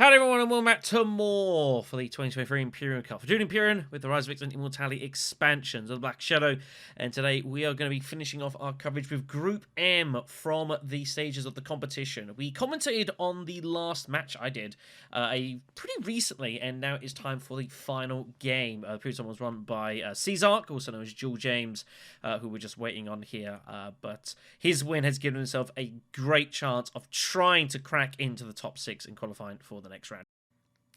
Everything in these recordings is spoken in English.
Hello everyone and welcome back to more for the 2023 Imperium Cup. For Dune Imperium with the Rise of Victor and Immortality expansions of the BlackShadow. And today we are going to be finishing off our coverage with Group M from the stages of the competition. We commentated on the last match I did pretty recently, and now it's time for the final game. The previous one was run by Savfk, also known as Jule James, who we're just waiting on here. But his win has given himself a great chance of trying to crack into the top 6 in qualifying for the next round.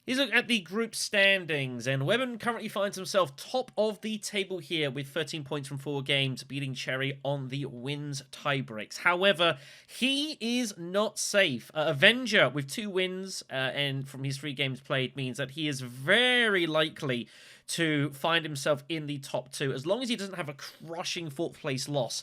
He's looking at the group standings, and Webben currently finds himself top of the table here with 13 points from 4 games, beating Cherry on the wins tiebreaks. However, he is not safe. Avenger with 2 wins and from his 3 games played means that he is very likely to find himself in the top 2. As long as he doesn't have a crushing 4th place loss,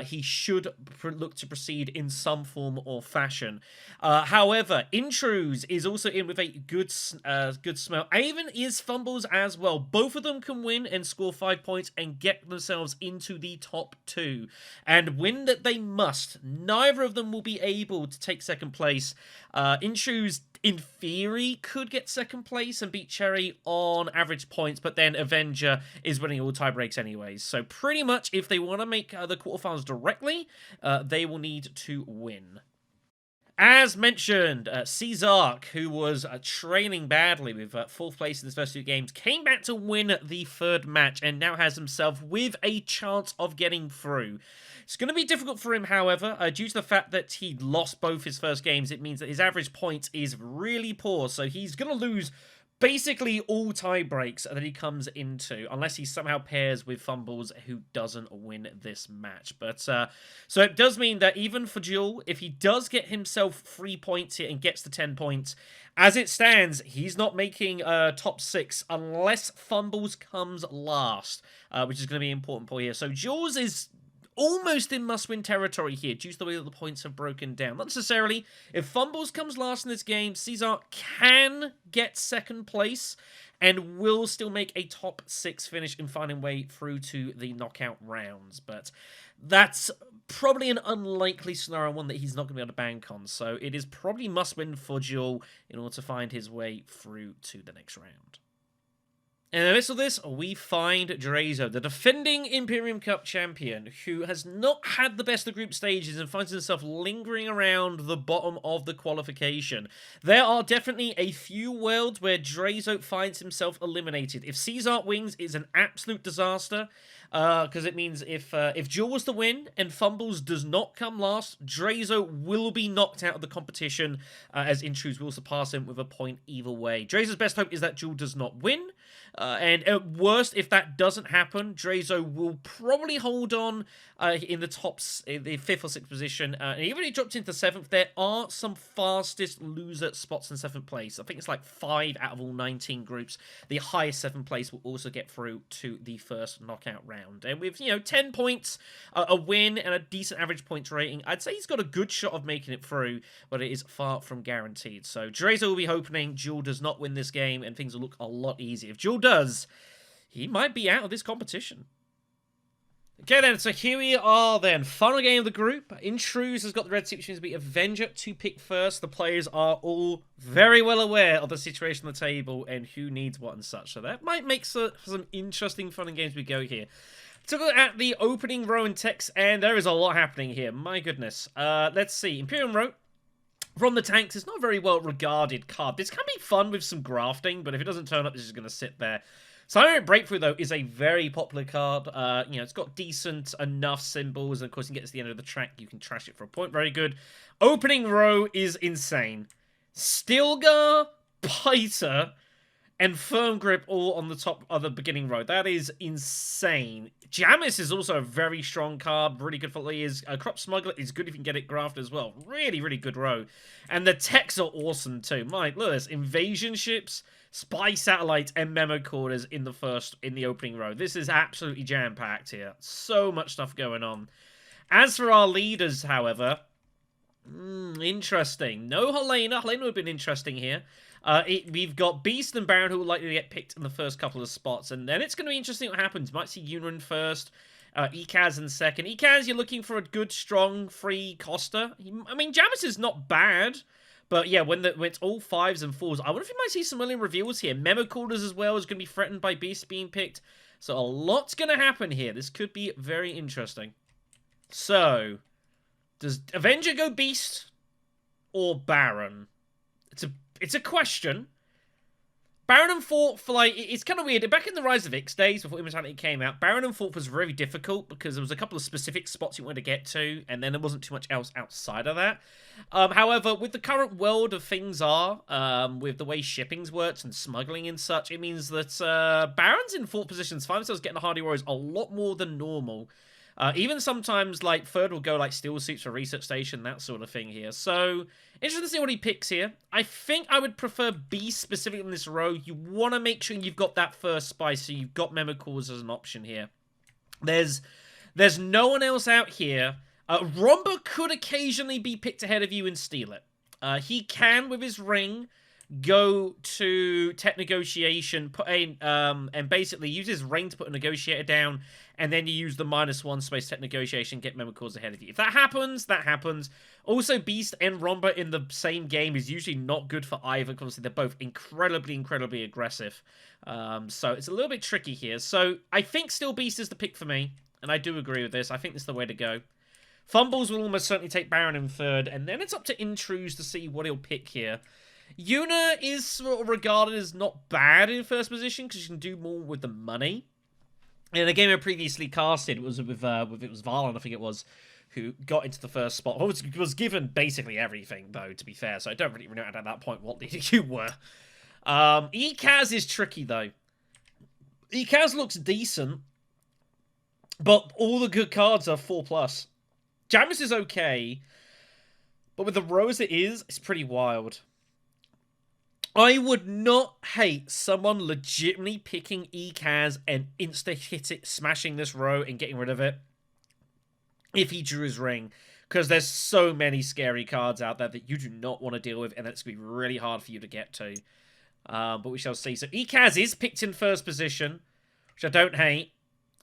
he should look to proceed in some form or fashion. However, Intruz is also in with a good smell. Even is Fumbles as well. Both of them can win and score 5 points and get themselves into the top 2. And win that they must. Neither of them will be able to take 2nd place. Intruz, in theory, could get 2nd place and beat Cherry on average points, but then Avenger is winning all tie breaks anyways. So pretty much, if they want to make the quarterfinals directly, they will need to win. As mentioned, Savfk, who was trailing badly with 4th place in his first 2 games, came back to win the 3rd match and now has himself with a chance of getting through. It's going to be difficult for him, however, due to the fact that he lost both his first games. It means that his average points is really poor, so he's going to lose basically all tie breaks that he comes into, unless he somehow pairs with Fumbles, who doesn't win this match. But so it does mean that even for Jule, if he does get himself 3 points here and gets to 10 points, as it stands, he's not making top 6 unless Fumbles comes last, which is going to be important for here. So Jules is almost in must-win territory here, due to the way that the points have broken down. Not necessarily. If Fumbles comes last in this game, Savfk can get 2nd place and will still make a top 6 finish in finding way through to the knockout rounds. But that's probably an unlikely scenario, one that he's not going to be able to bank on. So it is probably must-win for Jule in order to find his way through to the next round. In the midst of this, we find Draizo, the defending Imperium Cup champion, who has not had the best of group stages and finds himself lingering around the bottom of the qualification. There are definitely a few worlds where Draizo finds himself eliminated. If Savfk wins, it's an absolute disaster, because it means if Jule was to win and Fumbles does not come last, Draizo will be knocked out of the competition, as Intruz will surpass him with a point either way. Draizo's best hope is that Jule does not win. And at worst, if that doesn't happen, Draizo will probably hold on in the tops, in the 5th or 6th position. And even if he drops into 7th, there are some fastest loser spots in 7th place. I think it's like 5 out of all 19 groups. The highest 7th place will also get through to the first knockout round. And with, 10 points, a win, and a decent average points rating, I'd say he's got a good shot of making it through, but it is far from guaranteed. So Draizo will be hoping Jule does not win this game, and things will look a lot easier. If Jule does, he might be out of this competition. Okay then, so here we are then. Final game of the group. Intruz has got the red suit, which means to be Avenger to pick first. The players are all very well aware of the situation on the table and who needs what and such. So that might make some interesting, fun games we go here. Took a look at the opening row and text, and there is a lot happening here. My goodness. Let's see. Imperium row. From the tanks, it's not a very well-regarded card. This can be fun with some grafting, but if it doesn't turn up, it's just going to sit there. Silent Breakthrough, though, is a very popular card. It's got decent enough symbols, and of course, you can get to the end of the track, you can trash it for a point. Very good. Opening row is insane. Stilgar, Piter, and Firm Grip all on the top of the beginning row. That is insane. Jamis is also a very strong card. Really good for layers. Crop Smuggler is good if you can get it grafted as well. Really, really good row. And the techs are awesome too. Mike, look at this. Invasion ships, spy satellites, and memo corders in the opening row. This is absolutely jam-packed here. So much stuff going on. As for our leaders, however, interesting. No Helena. Helena would have been interesting here. We've got Beast and Baron who will likely get picked in the first couple of spots, and then it's going to be interesting what happens. You might see Yuna in first, Ikaz in second. Ikaz, you're looking for a good, strong, free Costa. I mean, Jamis is not bad, But yeah, when it's all 5s and 4s, I wonder if you might see some early reveals here. Memo Quarters as well is going to be threatened by Beast being picked. So a lot's going to happen here. This could be very interesting. So, does Avenger go Beast or Baron? It's a question. Baron and Fort for like, it's kind of weird. Back in the Rise of X days, before Immortality came out, Baron and Fort was very difficult because there was a couple of specific spots you wanted to get to, and then there wasn't too much else outside of that. However, with the current world of things with the way shippings works and smuggling and such, it means that Barons in Fort positions find themselves getting the Hardy Warriors a lot more than normal. Even sometimes, like, Third will go, like, Steel Suits for Research Station, that sort of thing here. So, interesting to see what he picks here. I think I would prefer Beast specifically in this row. You want to make sure you've got that first spice, so you've got Memo Cores as an option here. There's no one else out here. Romba could occasionally be picked ahead of you and steal it. He can, with his ring, go to Tech Negotiation, and basically use his ring to put a Negotiator down, and then you use the -1 space Tech Negotiation, get Memo Cores ahead of you. If that happens, that happens. Also, Beast and Romba in the same game is usually not good for either, because they're both incredibly aggressive. So it's a little bit tricky here. So I think still Beast is the pick for me, and I do agree with this. I think this is the way to go. Fumbles will almost certainly take Baron in third, and then it's up to Intruz to see what he'll pick here. Yuna is sort of regarded as not bad in first position because she can do more with the money. In a game I previously casted, it was it was Varlon, I think it was, who got into the first spot. Was given basically everything, though, to be fair, so I don't really know at that point what you were. Ekaz is tricky, though. Ekaz looks decent, but all the good cards are 4+. Jamis is okay, but with the rows it is, it's pretty wild. I would not hate someone legitimately picking Ekaz and insta-hit it, smashing this row and getting rid of it if he drew his ring. Because there's so many scary cards out there that you do not want to deal with, and that's going to be really hard for you to get to. But we shall see. So Ekaz is picked in first position, which I don't hate.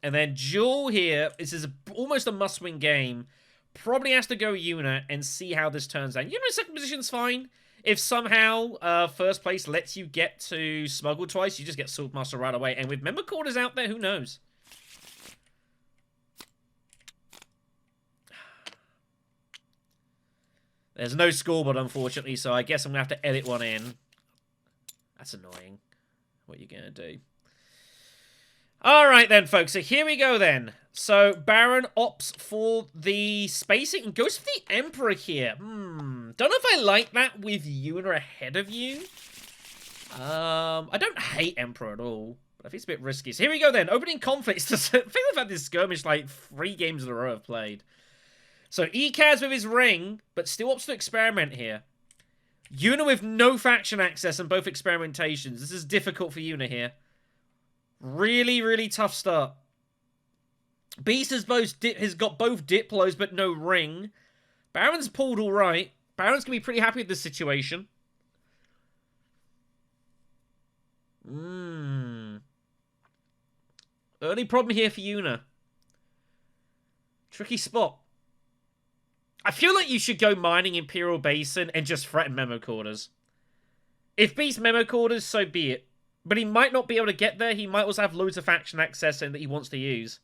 And then Jule here, this is almost a must-win game. Probably has to go Yuna and see how this turns out. Yuna in second position's fine. If somehow first place lets you get to Smuggle twice, you just get Swordmaster right away. And with Member Quarters out there, who knows? There's no scoreboard, unfortunately, so I guess I'm going to have to edit one in. That's annoying. What are you going to do? Alright then, folks. So here we go then. So Baron opts for the spacing and goes for the Emperor here. Don't know if I like that with Yuna ahead of you. I don't hate Emperor at all, but I think it's a bit risky. So here we go then. Opening conflicts. I think I've had this skirmish like 3 games in a row I've played. So Ekaz with his ring, but still opts to experiment here. Yuna with no faction access and both experimentations. This is difficult for Yuna here. Really tough start. Beast has got both Diplos but no ring. Baron's pulled all right. Baron's going to be pretty happy with this situation. Early problem here for Yuna. Tricky spot. I feel like you should go mining Imperial Basin and just threaten Memo Quarters. If Beast Memo Quarters, so be it. But he might not be able to get there. He might also have loads of faction access and that he wants to use.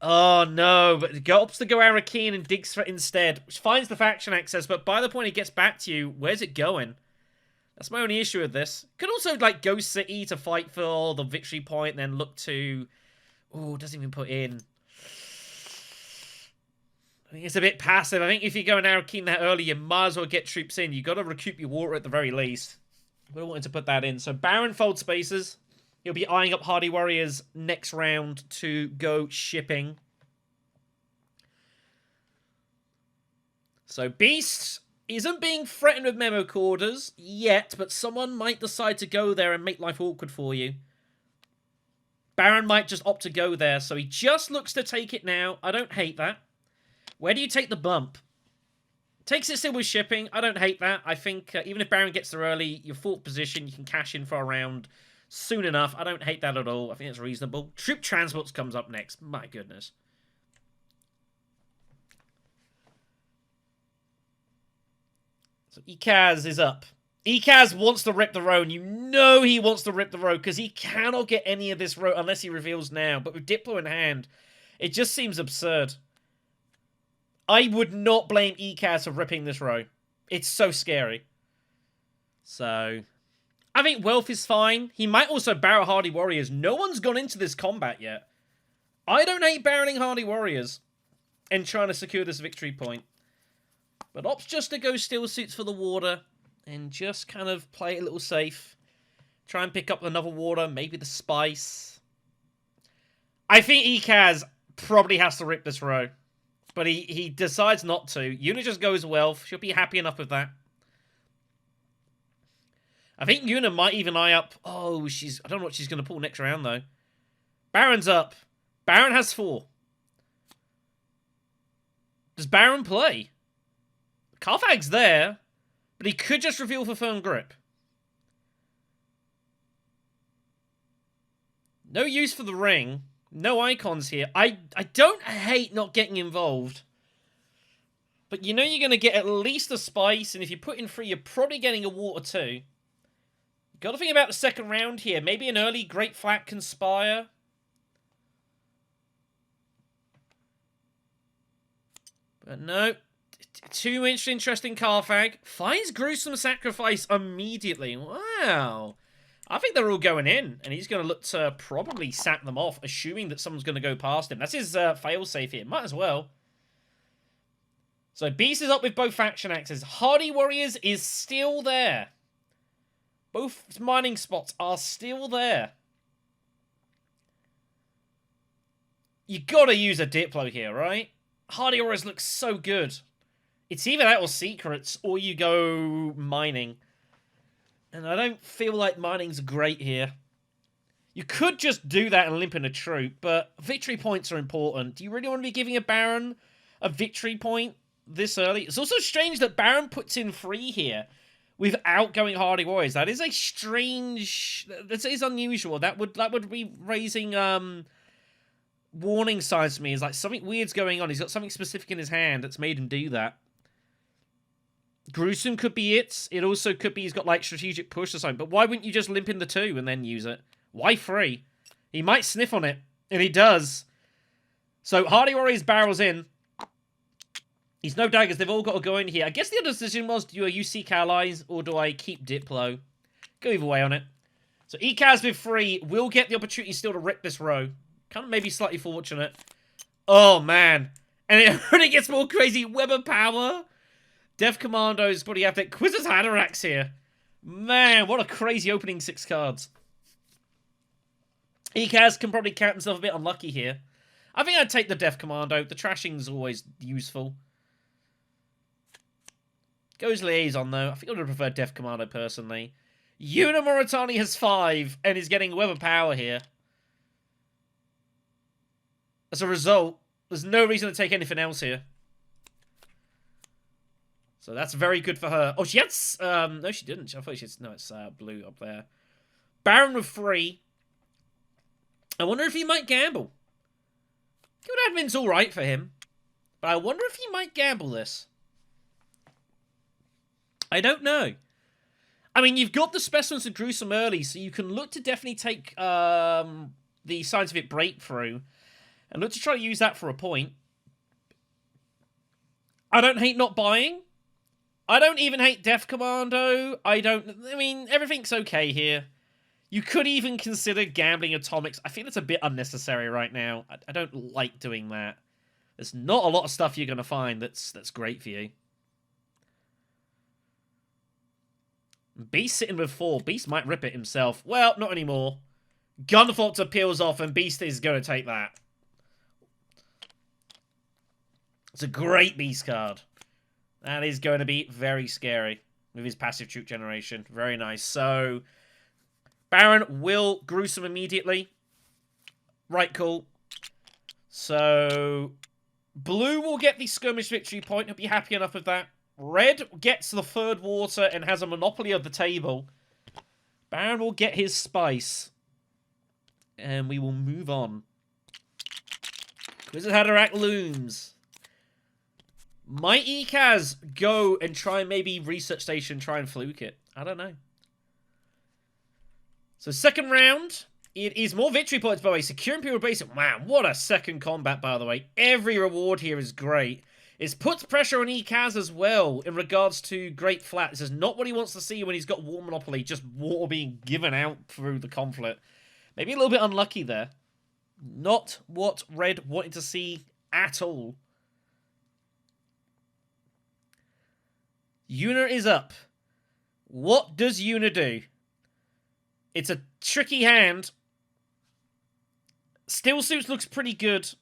Oh, no. But opts to go Arrakis and digs for it instead. Which finds the faction access, but by the point he gets back to you, where's it going? That's my only issue with this. Could also, like, go City to fight for the victory point, and then look to... Oh, doesn't even put in... I think it's a bit passive. I think if you go an Arrakis that early, you might as well get troops in. You've got to recoup your water at the very least. We're wanting to put that in. So Baron folds spaces. He'll be eyeing up Hardy Warriors next round to go shipping. So Beast isn't being threatened with Memo Quarters yet, but someone might decide to go there and make life awkward for you. Baron might just opt to go there, so he just looks to take it now. I don't hate that. Where do you take the bump? Takes it still with shipping. I don't hate that. I think even if Baron gets there early, your 4th position, you can cash in for a round soon enough. I don't hate that at all. I think it's reasonable. Troop Transports comes up next. My goodness. So Ikaz is up. Ikaz wants to rip the row, and you know he wants to rip the row, because he cannot get any of this row unless he reveals now. But with Diplo in hand, it just seems absurd. I would not blame Ikaz for ripping this row. It's so scary. So, I think Wealth is fine. He might also barrel Hardy Warriors. No one's gone into this combat yet. I don't hate barreling Hardy Warriors and trying to secure this victory point. But opts just to go Steel Suits for the water and just kind of play it a little safe. Try and pick up another water, maybe the spice. I think Ikaz probably has to rip this row. But he decides not to. Yuna just goes Wealth. She'll be happy enough with that. I think Yuna might even eye up. Oh, I don't know what she's going to pull next round, though. Baron's up. Baron has 4. Does Baron play? Karthag's there, but he could just reveal for Firm Grip. No use for the ring. No icons here. I don't hate not getting involved. But you know you're going to get at least a spice, and if you put in 3, you're probably getting a water too. Got to think about the second round here. Maybe an early Great Flat Conspire. But no. Too interesting Karthag. Finds Gruesome Sacrifice immediately. Wow. I think they're all going in. And he's going to look to probably sack them off, assuming that someone's going to go past him. That's his failsafe here. Might as well. So Beast is up with both faction axes. Hardy Warriors is still there. Both mining spots are still there. You gotta use a Diplo here, right? Hardy Warriors looks so good. It's either that or Secrets, or you go mining. And I don't feel like mining's great here. You could just do that and limp in a troop, but victory points are important. Do you really want to be giving a Baron a victory point this early? It's also strange that Baron puts in 3 here without going Hardy Warriors. That is a strange... That is unusual. That would be raising warning signs to me. Is like something weird's going on. He's got something specific in his hand that's made him do that. Gruesome could be it. It also could be he's got like strategic push or something. But why wouldn't you just limp in the 2 and then use it? Why 3? He might sniff on it. And he does. So Hardy Warriors barrels in. He's no daggers. They've all got to go in here. I guess the other decision was, do I seek allies or do I keep Diplo? Go either way on it. So Ikaz with 3 will get the opportunity still to rip this row. Kind of maybe slightly fortunate. Oh, man. And it only gets more crazy. Weber Power. Dev Commandos probably have that. Quizzes Haderachs here. Man, what a crazy opening 6 cards. Ikaz can probably count himself a bit unlucky here. I think I'd take the Dev Commando. The trashing's always useful. Goes Liaison, though. I think I would have preferred Dev Commando, personally. Yuna Moritani has 5, and is getting Weather Power here. As a result, there's no reason to take anything else here. So that's very good for her. Oh, she had... no, she didn't. I thought she had... No, it's blue up there. Baron with 3. I wonder if he might gamble. Good admin's alright for him. But I wonder if he might gamble this. I don't know. I mean, you've got the Specimens of Gruesome early, so you can look to definitely take the Scientific Breakthrough and look to try to use that for a point. I don't hate not buying. I don't even hate Death Commando. I mean, everything's okay here. You could even consider gambling Atomics. I think that's a bit unnecessary right now. I don't like doing that. There's not a lot of stuff you're going to find that's great for you. Beast sitting with 4. Beast might rip it himself. Well, not anymore. Gunthopter peels off and Beast is going to take that. It's a great Beast card. That is going to be very scary with his passive troop generation. Very nice. So, Baron will Gruesome immediately. Right, cool. So, Blue will get the Skirmish victory point. He'll be happy enough with that. Red gets the 3rd water and has a monopoly of the table. Baron will get his spice. And we will move on. Wizard Haderach looms. Might Ekaz go and try and maybe research station, try and fluke it? I don't know. So second round, it is more victory points, by the way. Secure Imperial Base. Wow, what a second combat, by the way. Every reward here is great. It puts pressure on Ekaz as well in regards to Great Flat. This is not what he wants to see when he's got War Monopoly, just water being given out through the conflict. Maybe a little bit unlucky there. Not what Red wanted to see at all. Una is up. What does Una do? It's a tricky hand. Still Suits looks pretty good.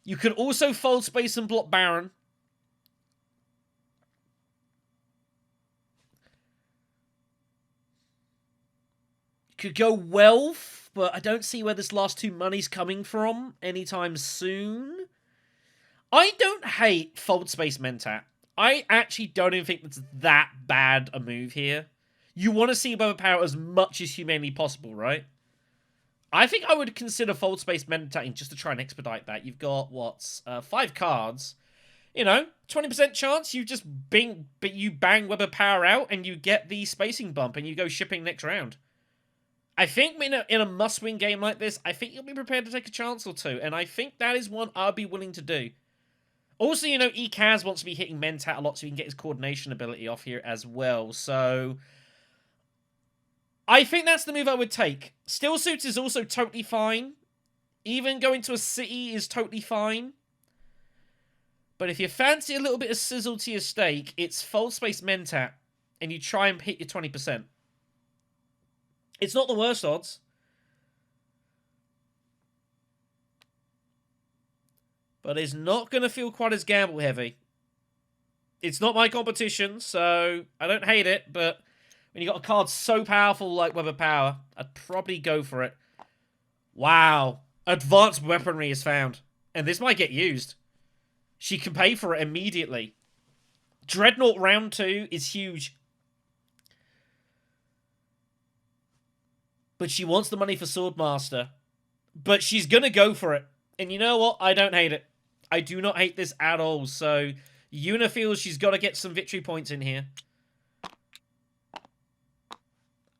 You could also fold space and block Baron. You could go Wealth, but I don't see where this last two money's coming from anytime soon. I don't hate fold space Mentat. I actually don't even think that's that bad a move here. You want to see overpower as much as humanly possible, right? I think I would consider fold space Mentating just to try and expedite that. You've got, 5 cards. You know, 20% chance you just bang Weber Power out and you get the spacing bump and you go shipping next round. I think in a must-win game like this, I think you'll be prepared to take a chance or two, and I think that is one I'll be willing to do. Also, you know, Ekaz wants to be hitting Mentat a lot so he can get his coordination ability off here as well. So, I think that's the move I would take. Still Suits is also totally fine. Even going to a city is totally fine. But if you fancy a little bit of sizzle to your steak, it's Fold Space Mentat, and you try and hit your 20%. It's not the worst odds. But it's not going to feel quite as gamble heavy. It's not my competition, so I don't hate it, but when you got a card so powerful like Weber Power, I'd probably go for it. Wow. Advanced weaponry is found. And this might get used. She can pay for it immediately. Dreadnought round 2 is huge. But she wants the money for Swordmaster. But she's going to go for it. And you know what? I don't hate it. I do not hate this at all. So, Una feels she's got to get some victory points in here.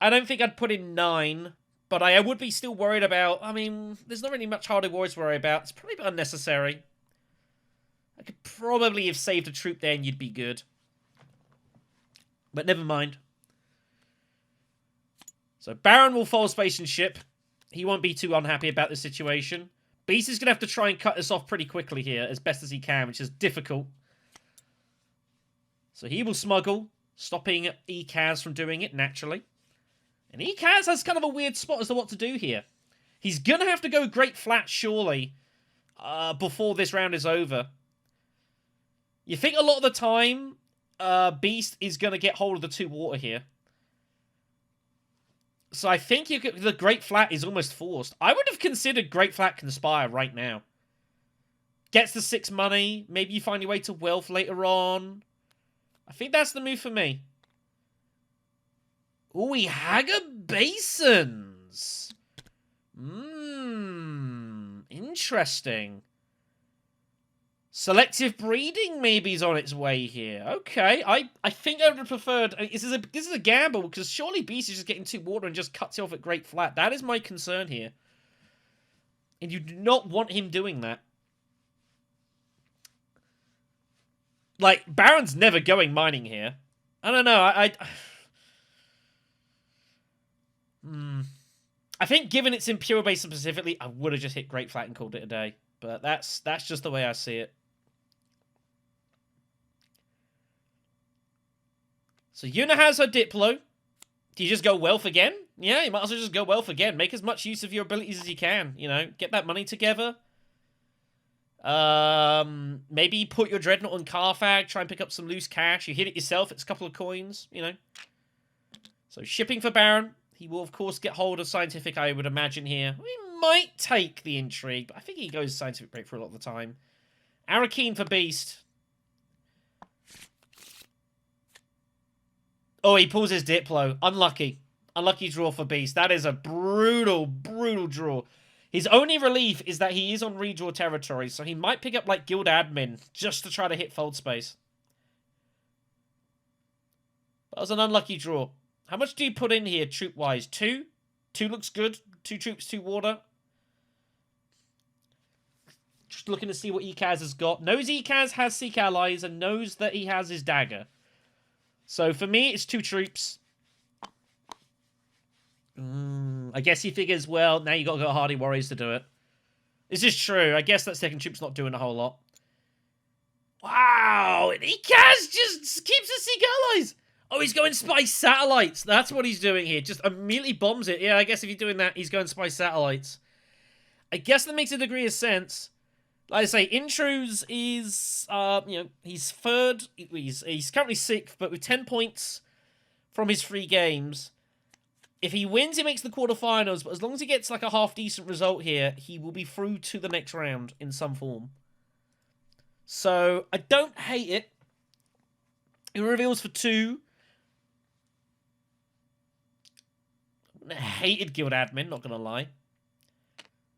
I don't think I'd put in 9. But I would be still worried about... I mean, there's not really much harder wars to worry about. It's probably a bit unnecessary. I could probably have saved a troop there and you'd be good. But never mind. So, Baron will fold space and ship. He won't be too unhappy about the situation. Beast is going to have to try and cut this off pretty quickly here, as best as he can, which is difficult. So he will smuggle, stopping Ekaz from doing it, naturally. And Ekaz has kind of a weird spot as to what to do here. He's going to have to go Great Flat, surely, before this round is over. You think a lot of the time, Beast is going to get hold of the 2 water here. So I think the Great Flat is almost forced. I would have considered Great Flat Conspire right now. Gets the 6 money. Maybe you find your way to wealth later on. I think that's the move for me. Ooh, Haga Basins. Interesting. Selective breeding maybe is on its way here. Okay, I think I would have preferred... This is a gamble, because surely Beast is just getting 2 water and just cuts it off at Great Flat. That is my concern here. And you do not want him doing that. Like, Baron's never going mining here. I don't know, I think given it's Imperial Basin specifically, I would have just hit Great Flat and called it a day. But that's just the way I see it. So Una has her Diplo. Do you just go Wealth again? Yeah, you might as well just go Wealth again. Make as much use of your abilities as you can, you know. Get that money together. Maybe put your Dreadnought on Carthag. Try and pick up some loose cash. You hit it yourself. It's a couple of coins, you know. So shipping for Baron. He will, of course, get hold of Scientific, I would imagine, here. We might take the Intrigue, but I think he goes Scientific Breakthrough a lot of the time. Arrakis for Beast. Oh, he pulls his Diplo. Unlucky. Unlucky draw for Beast. That is a brutal, brutal draw. His only relief is that he is on redraw territory, so he might pick up, like, Guild Admin just to try to hit fold space. That was an unlucky draw. How much do you put in here, troop-wise? 2? 2 looks good. 2 troops, 2 water. Just looking to see what Ekaz has got. Knows Ekaz has Seek Allies and knows that he has his dagger. So for me, it's 2 troops. I guess he figures, well, now you got to go Hardy Warriors to do it. This is true. I guess that second troop's not doing a whole lot. Wow! And Ekaz just keeps his Seek Allies! Oh, he's going Spice Satellites. That's what he's doing here. Just immediately bombs it. Yeah, I guess if you're doing that, he's going Spice Satellites. I guess that makes a degree of sense. Like I say, Intruz is, you know, he's third. He's currently 6th, but with 10 points from his 3 games. If he wins, he makes the quarterfinals, but as long as he gets like a half-decent result here, he will be through to the next round in some form. So, I don't hate it. It reveals for 2. I hated Guild Admin, not gonna lie.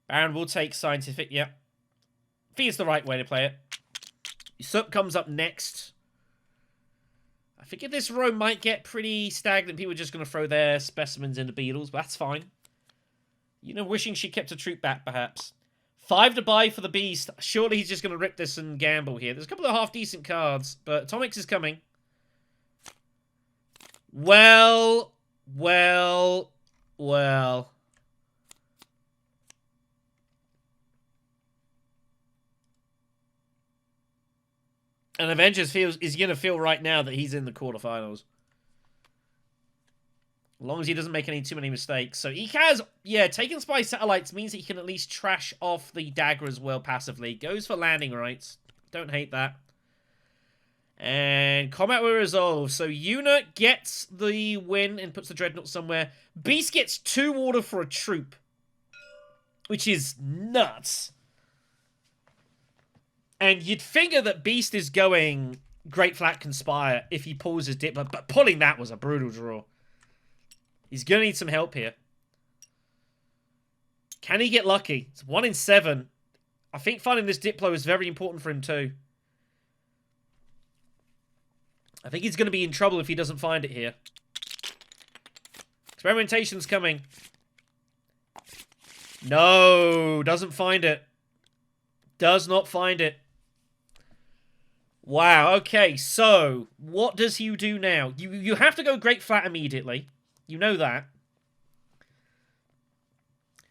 Baron will take Scientific, yeah. I think it's the right way to play it. Usurp comes up next. I think this row might get pretty stagnant. People are just going to throw their specimens into beetles, but that's fine. You know, wishing she kept a troop back, perhaps. 5 to buy for the beast. Surely he's just going to rip this and gamble here. There's a couple of half-decent cards, but Atomics is coming. Well. And Avengers is going to feel right now that he's in the quarterfinals. As long as he doesn't make too many mistakes. So Ekaz, yeah, taking Spy Satellites means that he can at least trash off the dagger as well passively. Goes for landing rights. Don't hate that. And combat will resolve. So Una gets the win and puts the Dreadnought somewhere. Beast gets 2 water for a troop. Which is nuts. And you'd figure that Beast is going Great Flat Conspire if he pulls his dip, but pulling that was a brutal draw. He's going to need some help here. Can he get lucky? It's 1 in 7. I think finding this Diplo is very important for him too. I think he's going to be in trouble if he doesn't find it here. Experimentation's coming. No, doesn't find it. Does not find it. Wow, okay, so what does he do now? You have to go Great Flat immediately. You know that.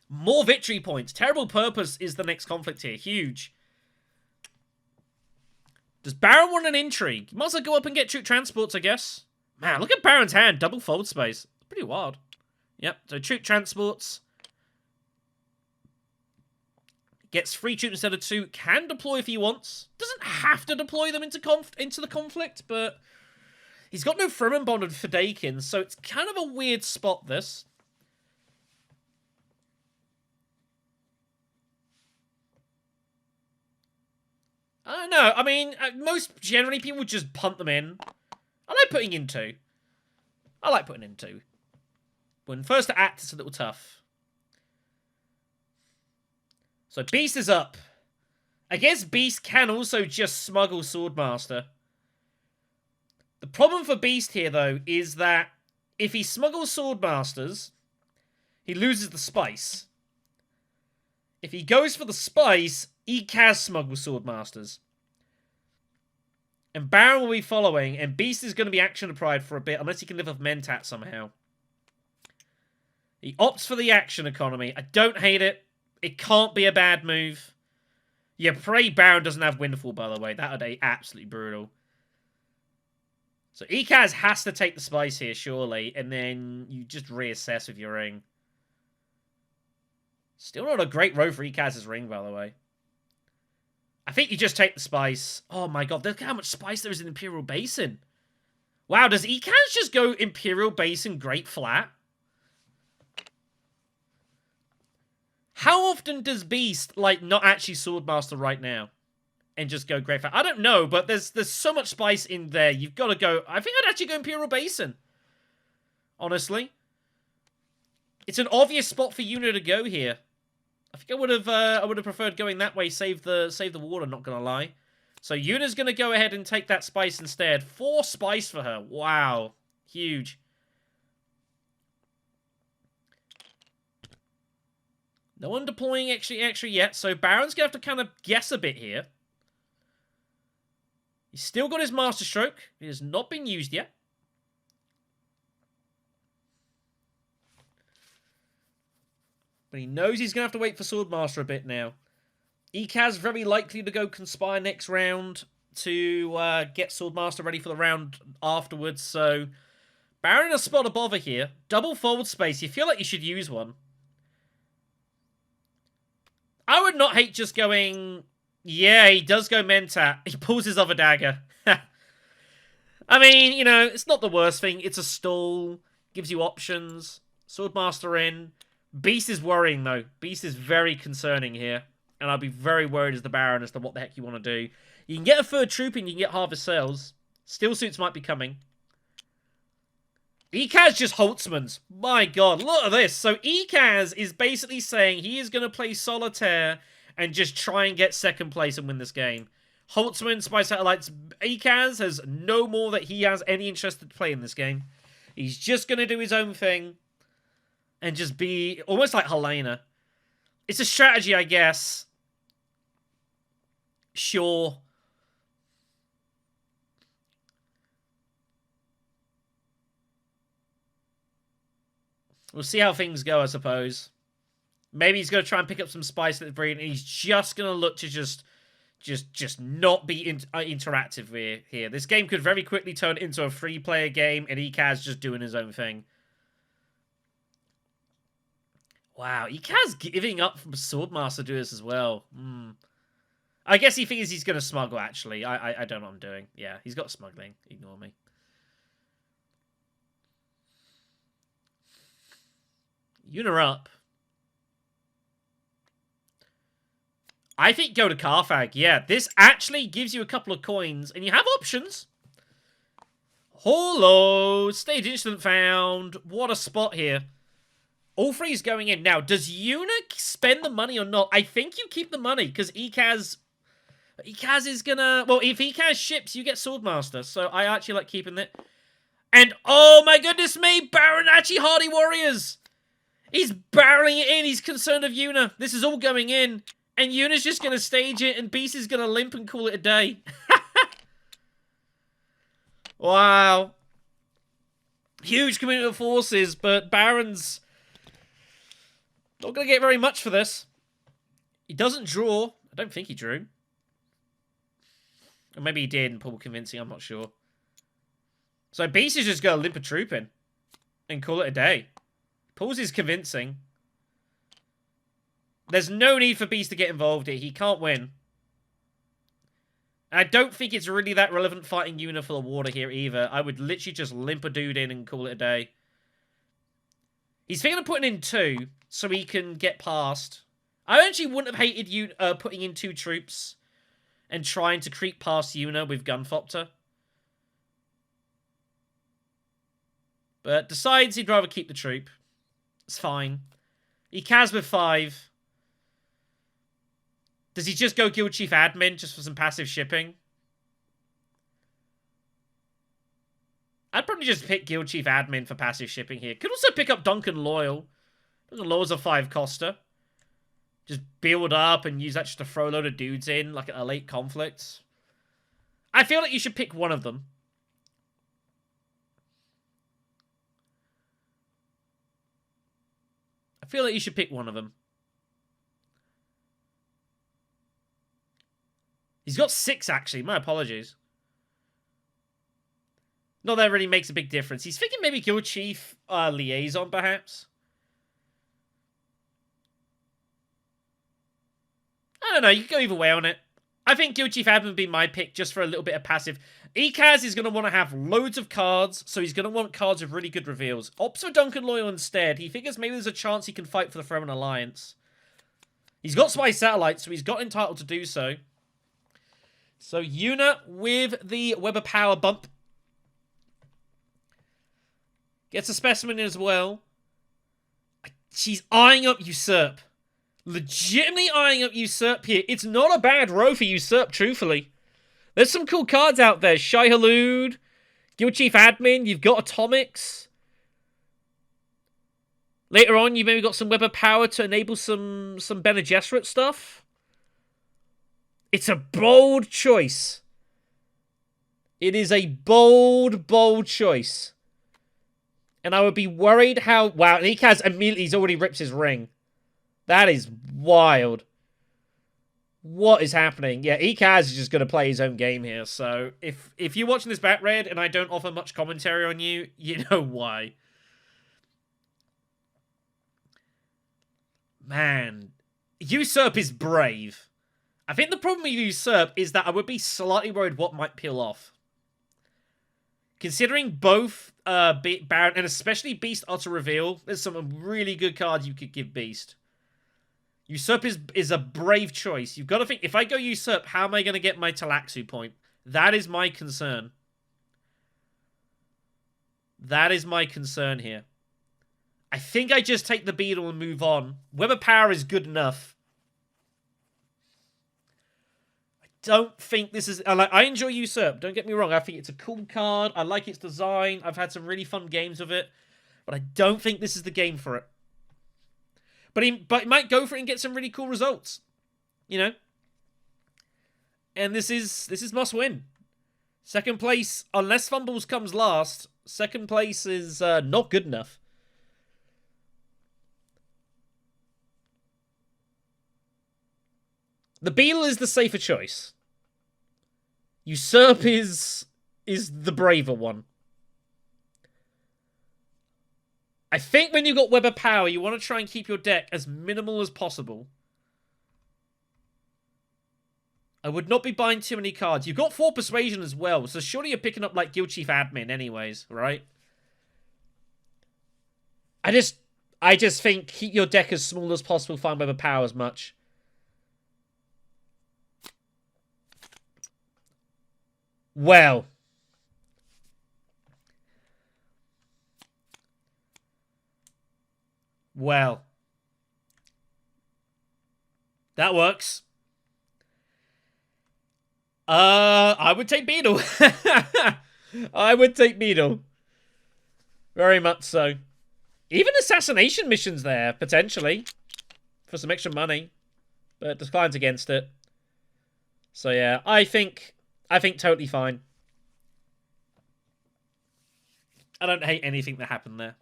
More victory points. Terrible Purpose is the next conflict here. Huge. Does Baron want an intrigue? He might as well go up and get troop transports, I guess. Man, look at Baron's hand. Double fold space. It's pretty wild. Yep, so troop transports. Gets 3 troops instead of 2. Can deploy if he wants. Doesn't have to deploy them into the conflict, but he's got no Fremen bonded for Dakin, so it's kind of a weird spot, this. I don't know. I mean, most generally people would just punt them in. I like putting in 2. I like putting in 2. When first to act, it's a little tough. So Beast is up. I guess Beast can also just smuggle Swordmaster. The problem for Beast here, though, is that if he smuggles Swordmasters, he loses the spice. If he goes for the spice, he can smuggle Swordmasters. And Baron will be following, and Beast is going to be action deprived for a bit, unless he can live off Mentat somehow. He opts for the action economy. I don't hate it. It can't be a bad move. Yeah, pray Baron doesn't have Windfall, by the way. That would be absolutely brutal. So Ekaz has to take the spice here, surely. And then you just reassess with your ring. Still not a great row for Ekaz's ring, by the way. I think you just take the spice. Oh my god, look how much spice there is in Imperial Basin. Wow, does Ekaz just go Imperial Basin Great Flat? How often does Beast, like, not actually Swordmaster right now? And just go Great Flat? I don't know, but there's so much spice in there. You've got to go... I think I'd actually go Imperial Basin. Honestly. It's an obvious spot for Una to go here. I think I would have preferred going that way, save the water, not gonna lie. So Yuna's gonna go ahead and take that spice instead. 4 spice for her. Wow. Huge. No one deploying extra yet, so Baron's gonna have to kind of guess a bit here. He's still got his Master Stroke. It has not been used yet. But he knows he's going to have to wait for Swordmaster a bit now. Ekaz very likely to go Conspire next round to get Swordmaster ready for the round afterwards. So, Baron in a spot of bother here. Double forward space. You feel like you should use one. I would not hate just going... Yeah, he does go Mentat. He pulls his other dagger. I mean, you know, it's not the worst thing. It's a stall. Gives you options. Swordmaster in. Beast is worrying, though. Beast is very concerning here. And I'll be very worried as the Baron as to what the heck you want to do. You can get a third troop and you can get Harvest Sales. Steel Suits might be coming. Ekaz just Holtzmans. My god, look at this. So Ekaz is basically saying he is going to play Solitaire and just try and get second place and win this game. Holtzman, Spy Satellites, Ekaz has no more that he has any interest to play in this game. He's just going to do his own thing and just be almost like Helena. It's a strategy, I guess. Sure. We'll see how things go, I suppose. Maybe he's going to try and pick up some spice at the breed, and he's just going to look to just not be interactive here. This game could very quickly turn into a free-player game, and Ekaz just doing his own thing. Wow, Ekaz giving up from Swordmaster to do this as well. I guess he figures he's going to smuggle, actually. I don't know what I'm doing. Yeah, he's got smuggling. Ignore me. Yuna up. I think go to Carthag. Yeah, this actually gives you a couple of coins, and you have options. Hello, stage incident found. What a spot here. All 3 is going in. Now, does Yuna spend the money or not? I think you keep the money, because Ekaz is gonna... Well, if Ekaz ships, you get Swordmaster, so I actually like keeping it. And, oh my goodness me, Baron Achi Hardy Warriors! He's barreling it in. He's concerned of Yuna. This is all going in. And Yuna's just going to stage it, and Beast is going to limp and call it a day. Wow. Huge commitment of forces, but Baron's not going to get very much for this. He doesn't draw. I don't think he drew. Or maybe he did and pulled convincing, I'm not sure. So Beast is just going to limp a troop in and call it a day. Pulls his convincing. There's no need for Beast to get involved here. He can't win. And I don't think it's really that relevant fighting Yuna for the water here either. I would literally just limp a dude in and call it a day. He's thinking of putting in 2 so he can get past. I actually wouldn't have hated you putting in 2 troops and trying to creep past Yuna with Gunfopter. But decides he'd rather keep the troop. It's fine. Ekaz with 5. Does he just go Guild Chief Admin just for some passive shipping? I'd probably just pick Guild Chief Admin for passive shipping here. Could also pick up Duncan Loyal. Duncan Loyal's a 5-coster. Just build up and use that just to throw a load of dudes in, like at a late conflict. I feel like you should pick one of them. I feel like you should pick one of them. He's got 6, actually. My apologies. Not that it really makes a big difference. He's thinking maybe Guild Chief Liaison, perhaps. I don't know. You can go either way on it. I think Guild Chief Admin would be my pick just for a little bit of passive. Ekaz is going to want to have loads of cards, so he's going to want cards with really good reveals. Opts for Duncan Loyal instead. He figures maybe there's a chance he can fight for the Fremen Alliance. He's got Spy Satellites, so he's got entitled to do so. So Yuna with the Weber Power bump. Gets a specimen in as well. She's eyeing up Usurp. Legitimately eyeing up Usurp here. It's not a bad row for Usurp, truthfully. There's some cool cards out there. Shai Hulud, Guild Chief Admin, you've got Atomics. Later on, you've maybe got some Web of Power to enable some Bene Gesserit stuff. It's a bold choice. It is a bold, bold choice. And I would be worried how... Wow, and Ikaz immediately, he's already ripped his ring. That is wild. What is happening? Yeah, Ikaz is just going to play his own game here. So if you're watching this back, Red, and I don't offer much commentary on you, you know why. Man, Usurp is brave. I think the problem with Usurp is that I would be slightly worried what might peel off. Considering both Baron and especially Beast are to reveal, there's some really good cards you could give Beast. Usurp is a brave choice. You've got to think, if I go Usurp, how am I going to get my Talaxu point? That is my concern. That is my concern here. I think I just take the Beetle and move on. Web of Power is good enough. I don't think this is... I enjoy Usurp, don't get me wrong. I think it's a cool card. I like its design. I've had some really fun games with it. But I don't think this is the game for it. But he might go for it and get some really cool results. You know? And this is must win. Second place, unless Fumbles comes last, second place is not good enough. The Beetle is the safer choice. Usurp is the braver one. I think when you've got Web of Power, you want to try and keep your deck as minimal as possible. I would not be buying too many cards. You've got 4 Persuasion as well, so surely you're picking up like Guild Chief Admin anyways, right? I just think keep your deck as small as possible, find Web of Power as much. Well. Well. That works. I would take Beetle. I would take Beetle. Very much so. Even assassination missions there, potentially. For some extra money. But declines against it. So yeah, I think totally fine. I don't hate anything that happened there.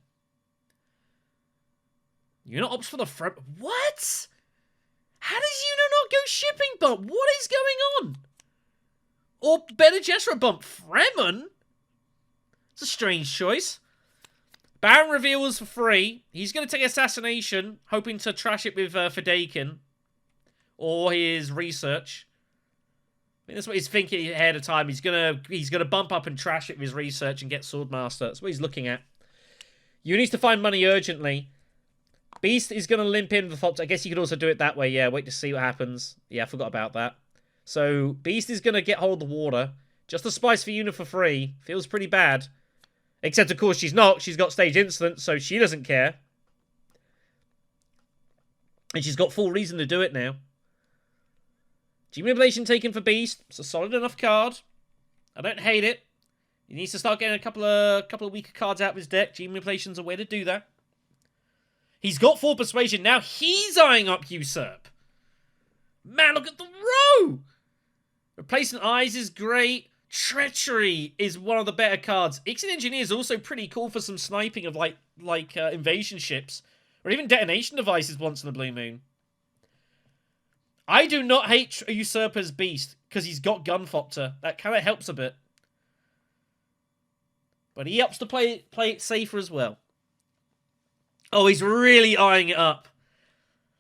Uno opts for the front. What? How does Uno not go shipping bump? What is going on? Or Bene Gesserit bump Fremen? It's a strange choice. Baron reveals for free. He's going to take Assassination, hoping to trash it with Fadakin. Or his research. I think that's what he's thinking ahead of time. He's gonna bump up and trash it with his research and get Swordmaster. That's what he's looking at. You need to find money urgently. Beast is going to limp in the Fox. I guess you could also do it that way. Yeah, wait to see what happens. Yeah, I forgot about that. So, Beast is going to get hold of the water. Just a spice for Una for free. Feels pretty bad. Except, of course, she's not. She's got stage insolent, so she doesn't care. And she's got full reason to do it now. Manipulation taken for Beast. It's a solid enough card. I don't hate it. He needs to start getting a couple of weaker cards out of his deck. Manipulation's a way to do that. He's got 4 Persuasion. Now he's eyeing up Usurp. Man, look at the row! Replacing Eyes is great. Treachery is one of the better cards. Ixen Engineer is also pretty cool for some sniping of like invasion ships. Or even detonation devices once in a blue moon. I do not hate Usurper's Beast, because he's got Gunfopter. That kind of helps a bit. But he opts to play it safer as well. Oh, he's really eyeing it up.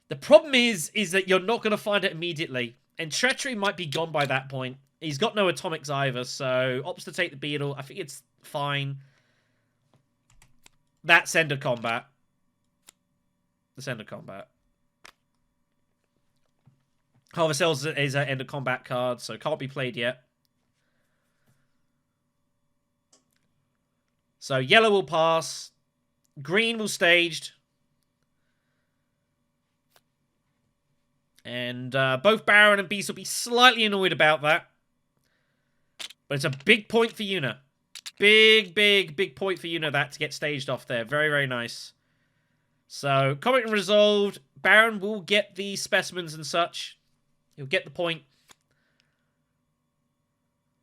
The problem is that you're not going to find it immediately. And Treachery might be gone by that point. He's got no Atomics either, so opts to take the Beetle. I think it's fine. That's end of combat. That's end of combat. Harvest Cells is an end of combat card, so can't be played yet. So yellow will pass. Green will staged. And both Baron and Beast will be slightly annoyed about that. But it's a big point for Una. Big point for Una that to get staged off there. Very, very nice. So, comment resolved. Baron will get the specimens and such. He'll get the point.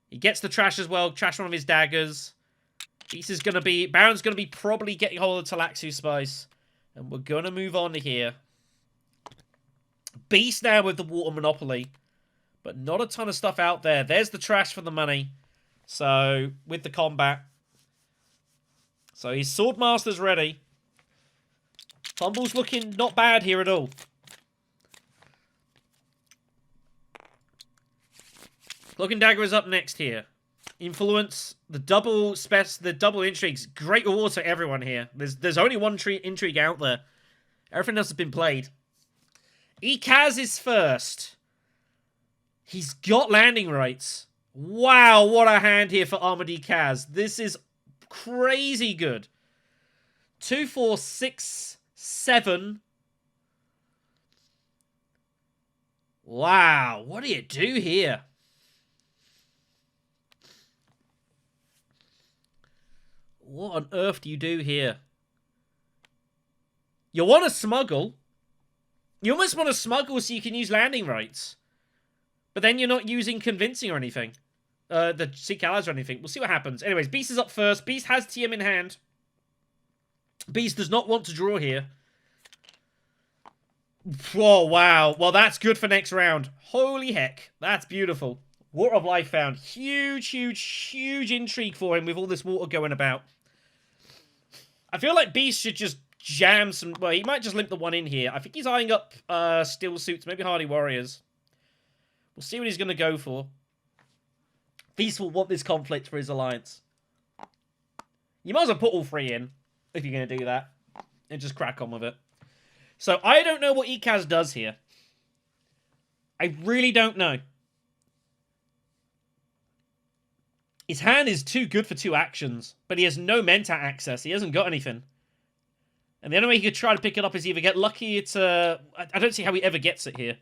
He gets the trash as well. Trash one of his daggers. Beast is going to be... Baron's going to be probably getting hold of Talaxu Spice. And we're going to move on to here. Beast now with the water monopoly. But not a ton of stuff out there. There's the trash for the money. So, with the combat. So, his Swordmaster's ready. Fumbles looking not bad here at all. Cloak and Dagger is up next here. Influence, the double intrigues. Great reward to everyone here. There's only one intrigue out there. Everything else has been played. Ekaz is first. He's got landing rates. Wow, what a hand here for Armored Ekaz. This is crazy good. 2, 4, 6, 7. Wow, what do you do here? What on earth do you do here? You want to smuggle. You almost want to smuggle so you can use landing rates. But then you're not using convincing or anything. The Seek Allies or anything. We'll see what happens. Anyways, Beast is up first. Beast has TM in hand. Beast does not want to draw here. Oh, wow. Well, that's good for next round. Holy heck. That's beautiful. Water of Life found. Huge intrigue for him with all this water going about. I feel like Beast should just jam some... Well, he might just limp the one in here. I think he's eyeing up Steel Suits, maybe Hardy Warriors. We'll see what he's going to go for. Beast will want this conflict for his alliance. You might as well put all 3 in, if you're going to do that. And just crack on with it. So, I don't know what Ekaz does here. I really don't know. His hand is too good for 2 actions, but he has no Mentat access. He hasn't got anything. And the only way he could try to pick it up is either get lucky. I don't see how he ever gets it here.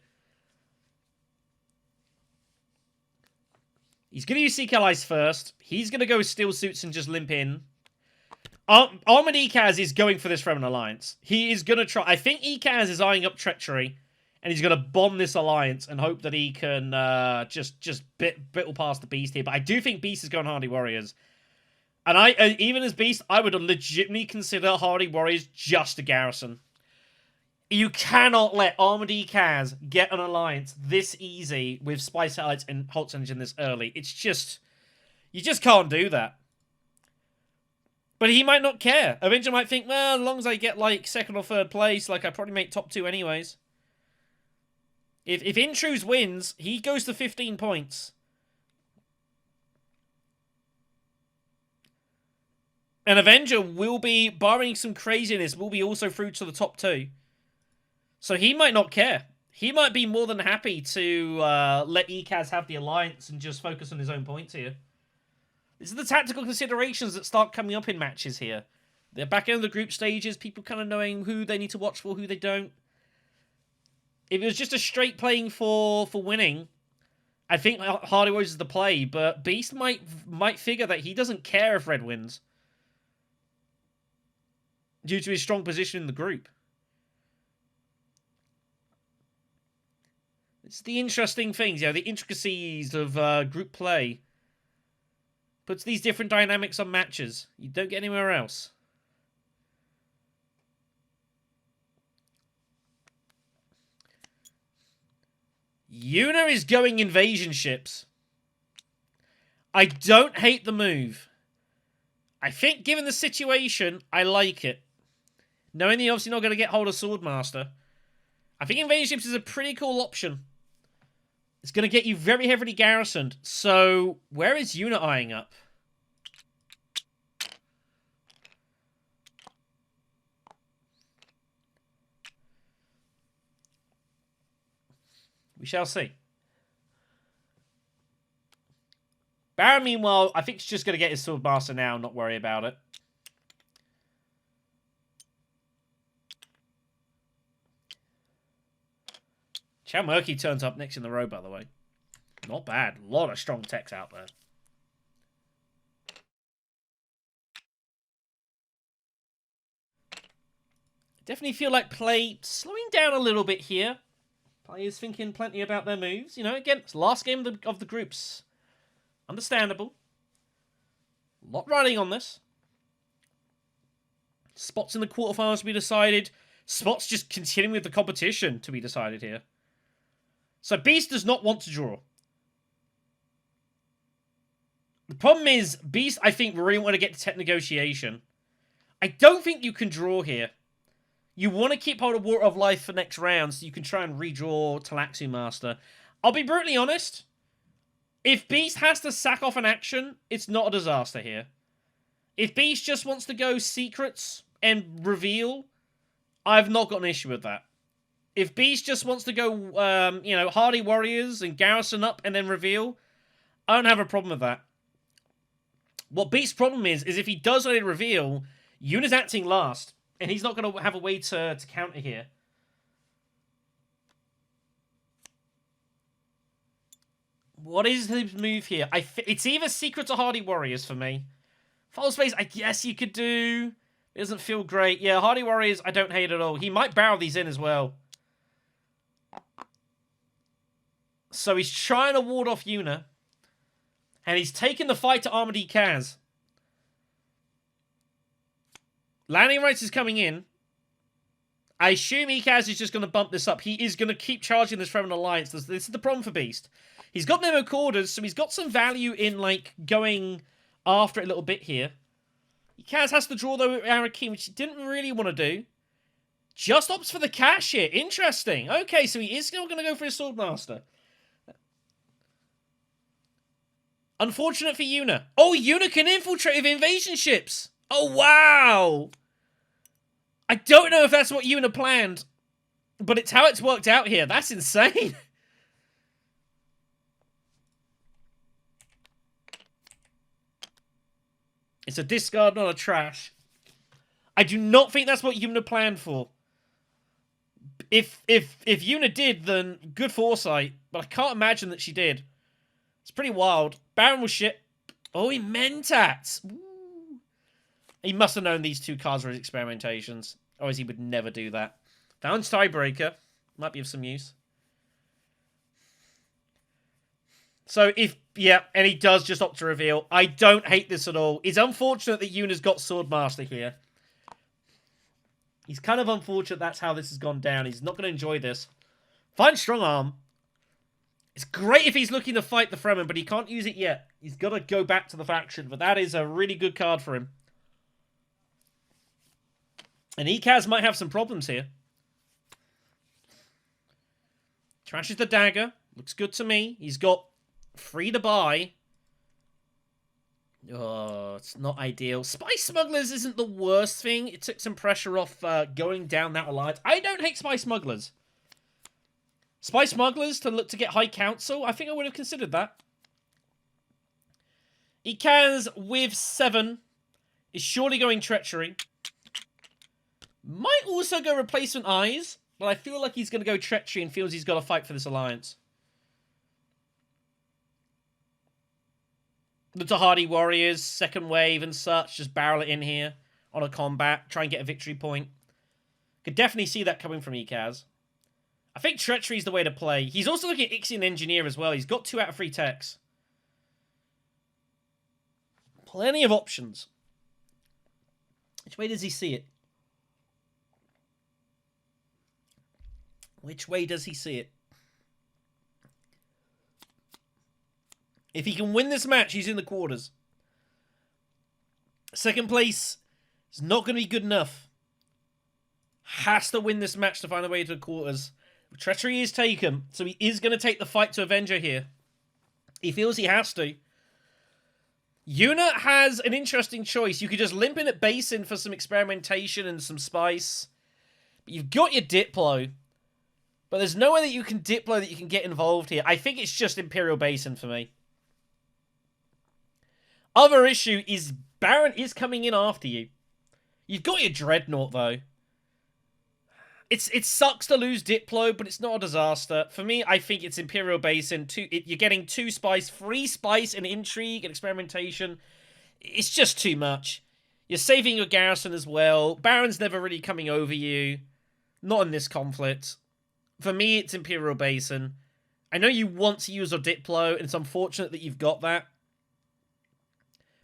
He's going to use Seek Allies first. He's going to go with Steel Suits and just limp in. Armored Ekaz is going for this from an alliance. He is going to try... I think Ekaz is eyeing up Treachery, and he's going to bomb this alliance and hope that he can just bittle past the Beast here. But I do think Beast is going Hardy Warriors. And even as Beast, I would legitimately consider Hardy Warriors just a garrison. You cannot let Armored Ekaz get an alliance this easy with Spice Allies and Hulk Engine this early. It's just... You just can't do that. But he might not care. Avenger might think, well, as long as I get, like, 2nd or 3rd place, like, I probably make top 2 anyways. If Intruz wins, he goes to 15 points. And Avenger will be, barring some craziness, will be also through to the top 2. So he might not care. He might be more than happy to let Ekaz have the alliance and just focus on his own points here. These are the tactical considerations that start coming up in matches here. They're back in the group stages, people kind of knowing who they need to watch for, who they don't. If it was just a straight playing for winning, I think Hardy Warriors is the play, but Beast might figure that he doesn't care if Red wins. Due to his strong position in the group. It's the interesting things, the intricacies of group play. Puts these different dynamics on matches. You don't get anywhere else. Una is going invasion ships. I don't hate the move. I think, given the situation, I like it. Knowing they're obviously not going to get hold of Swordmaster, I think invasion ships is a pretty cool option. It's going to get you very heavily garrisoned. So, where is Una eyeing up? We shall see. Baron, meanwhile, I think he's just going to get his Swordmaster now and not worry about it. Chow Murky turns up next in the row, by the way. Not bad. A lot of strong techs out there. Definitely feel like play slowing down a little bit here. Players thinking plenty about their moves. You know, again, it's the last game of the groups. Understandable. A lot riding on this. Spots in the quarterfinals to be decided. Spots just continuing with the competition to be decided here. So Beast does not want to draw. The problem is, Beast, I think, really want to get to tech negotiation. I don't think you can draw here. You want to keep hold of Water of Life for next round so you can try and redraw Talaxu Master. I'll be brutally honest. If Beast has to sack off an action, it's not a disaster here. If Beast just wants to go Secrets and reveal, I've not got an issue with that. If Beast just wants to go, you know, Hardy Warriors and Garrison up and then reveal, I don't have a problem with that. What Beast's problem is if he does only reveal, Yuna's acting last, and he's not going to have a way to counter here. What is his move here? It's either Secrets or Hardy Warriors for me. Fall Space, I guess you could do. It doesn't feel great. Yeah, Hardy Warriors, I don't hate at all. He might barrel these in as well. So he's trying to ward off Yuna. And he's taken the fight to Armored Kaz. Landing Rights is coming in. I assume Ekaz is just going to bump this up. He is going to keep charging this Fremen Alliance. This is the problem for Beast. He's got Memo Quarters, so he's got some value in, like, going after it a little bit here. Ekaz has to draw, though, with Arrakis, which he didn't really want to do. Just opts for the cash here. Interesting. Okay, so he is still going to go for his Swordmaster. Unfortunate for Yuna. Oh, Yuna can infiltrate with invasion ships. Oh, wow. I don't know if that's what Yuna planned, but it's how it's worked out here. That's insane. It's a discard, not a trash. I do not think that's what Yuna planned for. If Yuna did, then good foresight, but I can't imagine that she did. It's pretty wild. Baron was shit. Oh, he Mentats. Ooh. He must have known these two cards were his experimentations. Otherwise, he would never do that. Found Tiebreaker. Might be of some use. So, yeah, and he does just opt to reveal. I don't hate this at all. It's unfortunate that Yuna's got Swordmaster here. He's kind of unfortunate that's how this has gone down. He's not going to enjoy this. Find Strong Arm. It's great if he's looking to fight the Fremen, but he can't use it yet. He's got to go back to the faction, but that is a really good card for him. And Ekaz might have some problems here. Trashes the dagger. Looks good to me. He's got free to buy. Oh, it's not ideal. Spice Smugglers isn't the worst thing. It took some pressure off going down that alliance. I don't hate Spice Smugglers. Spice Smugglers to look to get High Council. I think I would have considered that. Ekaz with 7 is surely going Treachery. Might also go Replacement Eyes, but I feel like he's going to go Treachery and feels he's got to fight for this alliance. Look to Hardy Warriors, second wave and such. Just barrel it in here on a combat. Try and get a victory point. Could definitely see that coming from Ekaz. I think Treachery is the way to play. He's also looking at Ixian Engineer as well. He's got 2 out of 3 techs. Plenty of options. Which way does he see it? Which way does he see it? If he can win this match, he's in the quarters. Second place is not going to be good enough. Has to win this match to find a way to the quarters. Treachery is taken, so he is going to take the fight to Avenger here. He feels he has to. Yuna has an interesting choice. You could just limp in at Basin for some experimentation and some spice. But you've got your Diplo. But there's no way that you can Diplo that you can get involved here. I think it's just Imperial Basin for me. Other issue is Baron is coming in after you. You've got your Dreadnought, though. it sucks to lose Diplo, but it's not a disaster. For me, I think it's Imperial Basin. You're getting 2 spice, 3 spice, and intrigue and experimentation. It's just too much. You're saving your garrison as well. Baron's never really coming over you. Not in this conflict. For me, it's Imperial Basin. I know you want to use a Diplo, and it's unfortunate that you've got that.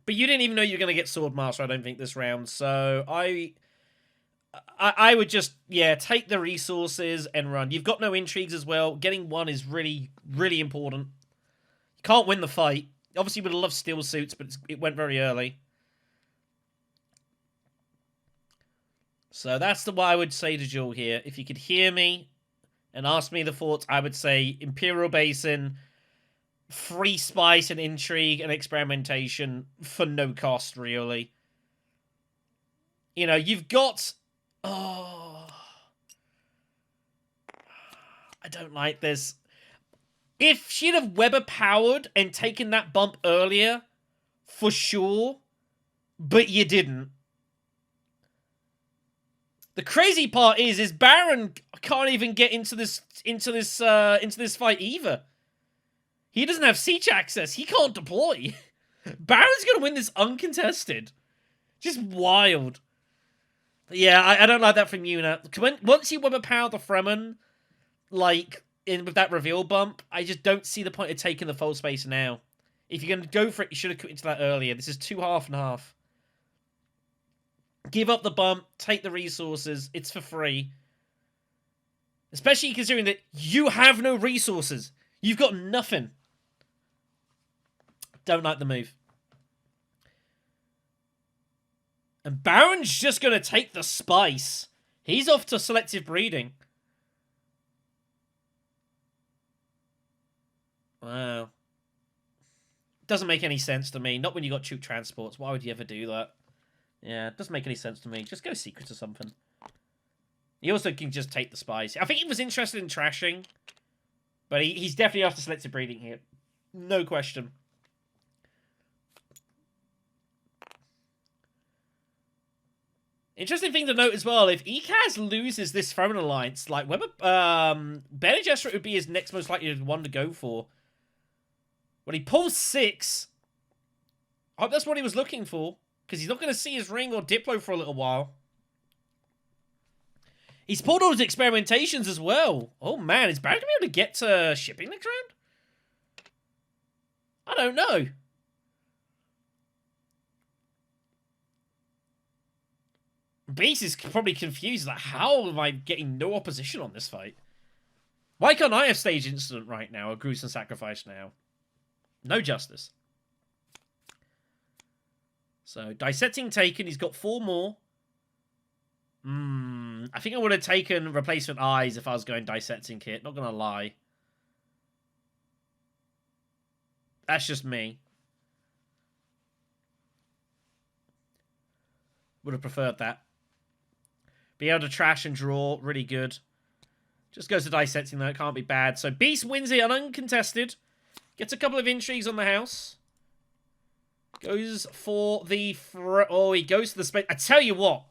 But you didn't even know you were going to get Swordmaster, I don't think, this round. So, I would just, yeah, take the resources and run. You've got no intrigues as well. Getting 1 is really, really important. You can't win the fight. Obviously, you would have loved steel suits, but it went very early. So that's what I would say to Jule here. If you could hear me and ask me the thoughts, I would say Imperial Basin, free spice and intrigue and experimentation for no cost, really. You know, you've got... Oh... I don't like this. If she'd have Weber powered and taken that bump earlier, for sure, but you didn't. The crazy part is Baron can't even get into this fight either. He doesn't have siege access. He can't deploy. Baron's gonna win this uncontested. Just wild. Yeah, I don't like that from Una. Once you overpower the Fremen, like with that reveal bump, I just don't see the point of taking the full space now. If you're gonna go for it, you should have cut into that earlier. This is 2 half and half. Give up the bump, take the resources, it's for free. Especially considering that you have no resources. You've got nothing. Don't like the move. And Baron's just going to take the spice. He's off to selective breeding. Wow. Doesn't make any sense to me. Not when you got troop transports. Why would you ever do that? Yeah, it doesn't make any sense to me. Just go secret or something. He also can just take the spice. I think he was interested in trashing. But he's definitely after selective breeding here. No question. Interesting thing to note as well, if Ekaz loses this Throne Alliance, like Weber, Bene Gesserit would be his next most likely one to go for. When he pulls 6, I hope that's what he was looking for. Because he's not going to see his ring or Diplo for a little while. He's pulled all his experimentations as well. Oh man, is Baron going to be able to get to shipping next round? I don't know. Beast is probably confused. Like, how am I getting no opposition on this fight? Why can't I have stage incident right now or gruesome sacrifice now? No justice. So, dissecting taken. He's got 4 more. I think I would have taken replacement eyes if I was going dissecting kit. Not going to lie. That's just me. Would have preferred that. Be able to trash and draw. Really good. Just goes to dissecting though. It can't be bad. So, Beast wins it uncontested. Gets a couple of intrigues on the house. Goes for the... Oh, he goes to the space. I tell you what.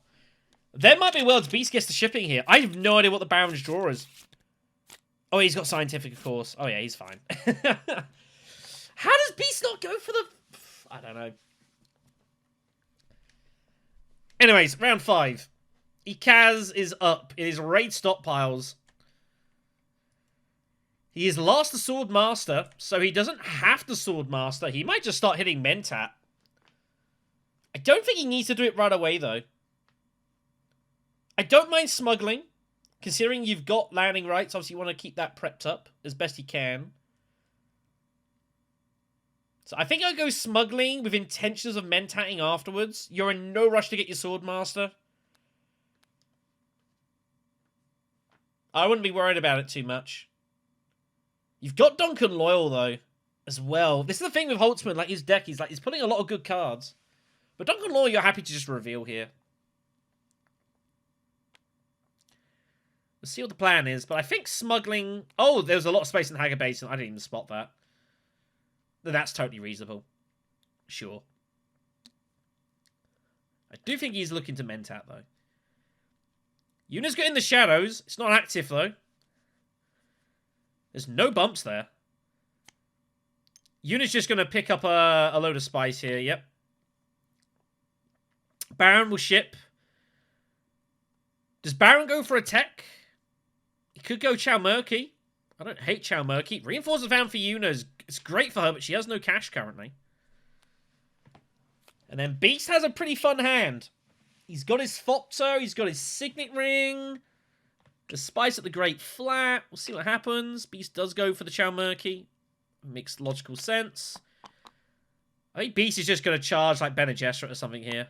There might be worlds Beast gets the shipping here. I have no idea what the Baron's draw is. Oh, he's got scientific, of course. Oh, yeah, he's fine. How does Beast not go for the... I don't know. Anyways, round 5. Ekaz is up in his raid stockpiles. He is last the Sword Master, so he doesn't have to Sword Master. He might just start hitting Mentat. I don't think he needs to do it right away, though. I don't mind smuggling, considering you've got landing rights. Obviously, you want to keep that prepped up as best you can. So I think I'll go smuggling with intentions of Mentatting afterwards. You're in no rush to get your Sword Master. I wouldn't be worried about it too much. You've got Duncan Loyal, though, as well. This is the thing with Holtzman, like, his deck, he's putting a lot of good cards. But Duncan Loyal, you're happy to just reveal here. We'll see what the plan is, but I think smuggling... Oh, there's a lot of space in Hagar Basin. I didn't even spot that. That's totally reasonable. Sure. I do think he's looking to Mentat, though. Yuna's got in the shadows. It's not active, though. There's no bumps there. Yuna's just going to pick up a load of spice here. Yep. Baron will ship. Does Baron go for a tech? He could go Chow Murky. I don't hate Chow Murky. Reinforcement found for Yuna. It's great for her, but she has no cash currently. And then Beast has a pretty fun hand. He's got his Fopto. He's got his Signet Ring. The Spice at the Great Flat. We'll see what happens. Beast does go for the Chow Murky. Makes logical sense. I think Beast is just going to charge like Bene Gesserit or something here.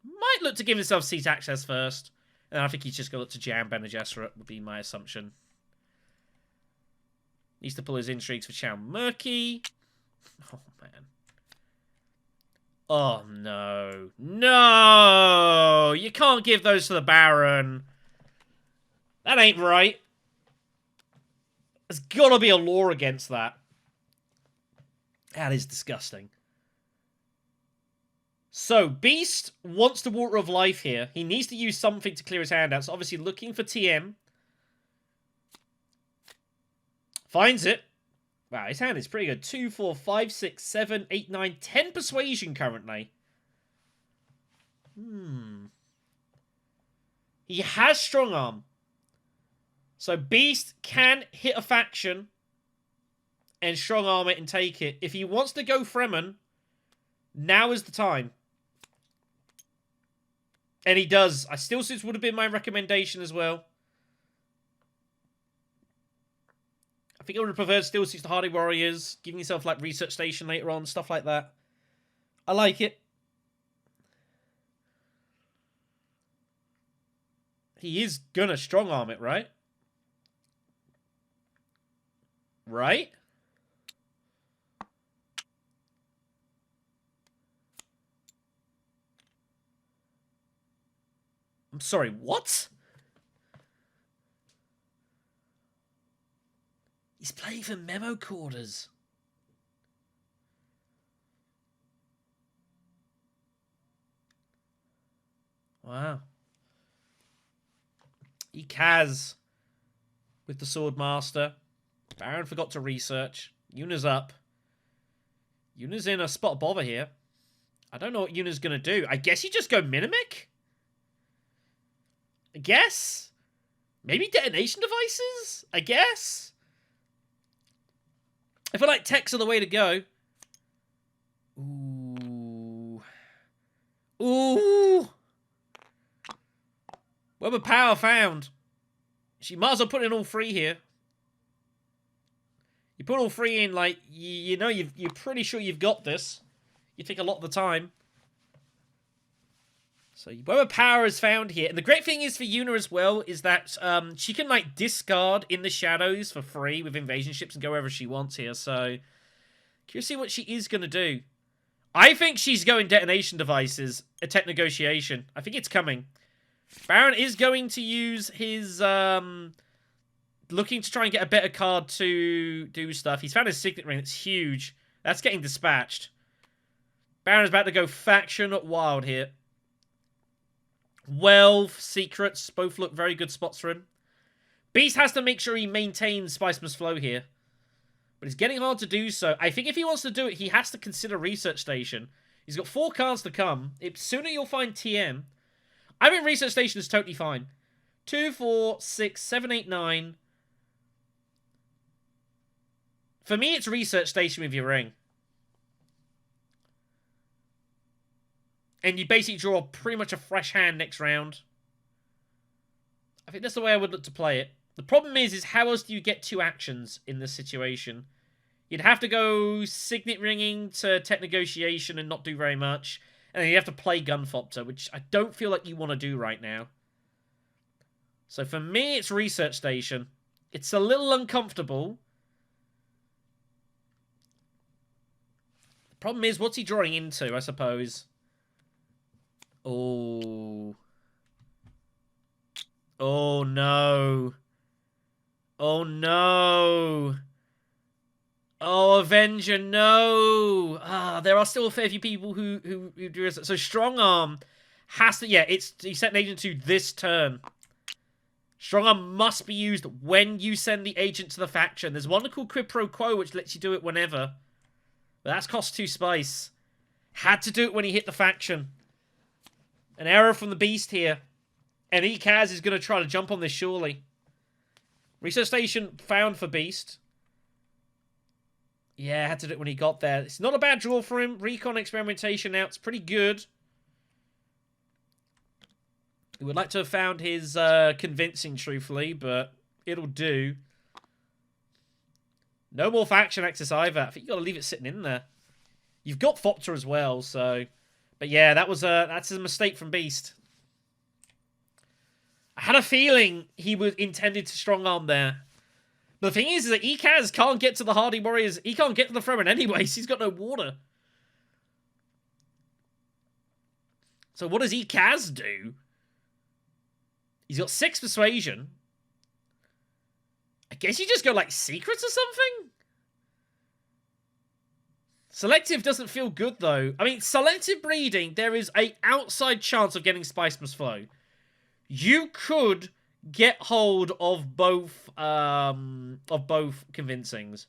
Might look to give himself seat access first. And I think he's just going to look to jam Bene Gesserit, would be my assumption. Needs to pull his intrigues for Chow Murky. Oh, man. Oh, no. No! You can't give those to the Baron. That ain't right. There's got to be a law against that. That is disgusting. So, Beast wants the Water of Life here. He needs to use something to clear his hand out. So, obviously, looking for TM. Finds it. Wow, his hand is pretty good. 2, 4, 5, 6, 7, 8, 9, 10 persuasion currently. He has strong arm. So Beast can hit a faction and strong arm it and take it. If he wants to go Fremen, now is the time. And he does. Steel Suits would have been my recommendation as well. I think I would have preferred Steel Suits to Hardy Warriors, giving yourself like Research Station later on, stuff like that. I like it. He is gonna strong arm it, right? Right? I'm sorry, what? He's playing for memo quarters. Wow. Kaz with the Swordmaster. Baron forgot to research. Yuna's up. Yuna's in a spot of bother here. I don't know what Yuna's going to do. I guess you just go Minimic? I guess? Maybe detonation devices? I guess? I feel like techs are the way to go. Ooh. Ooh. Web of Power found. She might as well put in all three here. You put all three in, like, you know, you're pretty sure you've got this. You take a lot of the time. So, Web of Power is found here. And the great thing is for Yuna as well, is that she can, like, discard in the shadows for free with invasion ships and go wherever she wants here. So, curious to see what she is going to do. I think she's going detonation devices, a tech negotiation. I think it's coming. Baron is going to use his, looking to try and get a better card to do stuff. He's found his Signet Ring. It's huge. That's getting dispatched. Baron's about to go faction wild here. Wealth, secrets, both look very good spots for him. Beast has to make sure he maintains Spice Must Flow here. But it's getting hard to do so. I think if he wants to do it, he has to consider Research Station. He's got 4 cards to come. Sooner you'll find TM. I think Research Station is totally fine. 2, 4, 6, 7, 8, 9. For me, it's Research Station with your ring. And you basically draw pretty much a fresh hand next round. I think that's the way I would look to play it. The problem is how else do you get 2 actions in this situation? You'd have to go Signet Ringing to Tech Negotiation and not do very much. And then you have to play Gunfopter, which I don't feel like you want to do right now. So for me, it's Research Station. It's a little uncomfortable. The problem is, what's he drawing into, I suppose? Oh. Oh, no. Oh, no. Oh, Avenger, no. Ah, there are still a fair few people who do this. So Strong Arm Has to, yeah, you set an agent to this turn. Strong Arm must be used when you send the agent to the faction. There's one called Quid Pro Quo, which lets you do it whenever. But that's cost 2 spice. Had to do it when he hit the faction. An error from the Beast here. And Ekaz is going to try to jump on this, surely. Research station found for Beast. Yeah, had to do it when he got there. It's not a bad draw for him. Recon experimentation now. It's pretty good. He would like to have found his convincing, truthfully, but it'll do. No more faction access either. I think you got to leave it sitting in there. You've got Fopter as well, so... But yeah, that's a mistake from Beast. I had a feeling he was intended to strong arm there. But the thing is that Ekaz can't get to the Hardy Warriors. He can't get to the Fremen anyways. He's got no water. So what does Ekaz do? He's got 6 persuasion. I guess you just go like secrets or something? Selective doesn't feel good though. I mean, selective breeding, there is an outside chance of getting Spice Must Flow. You could get hold of both convincings.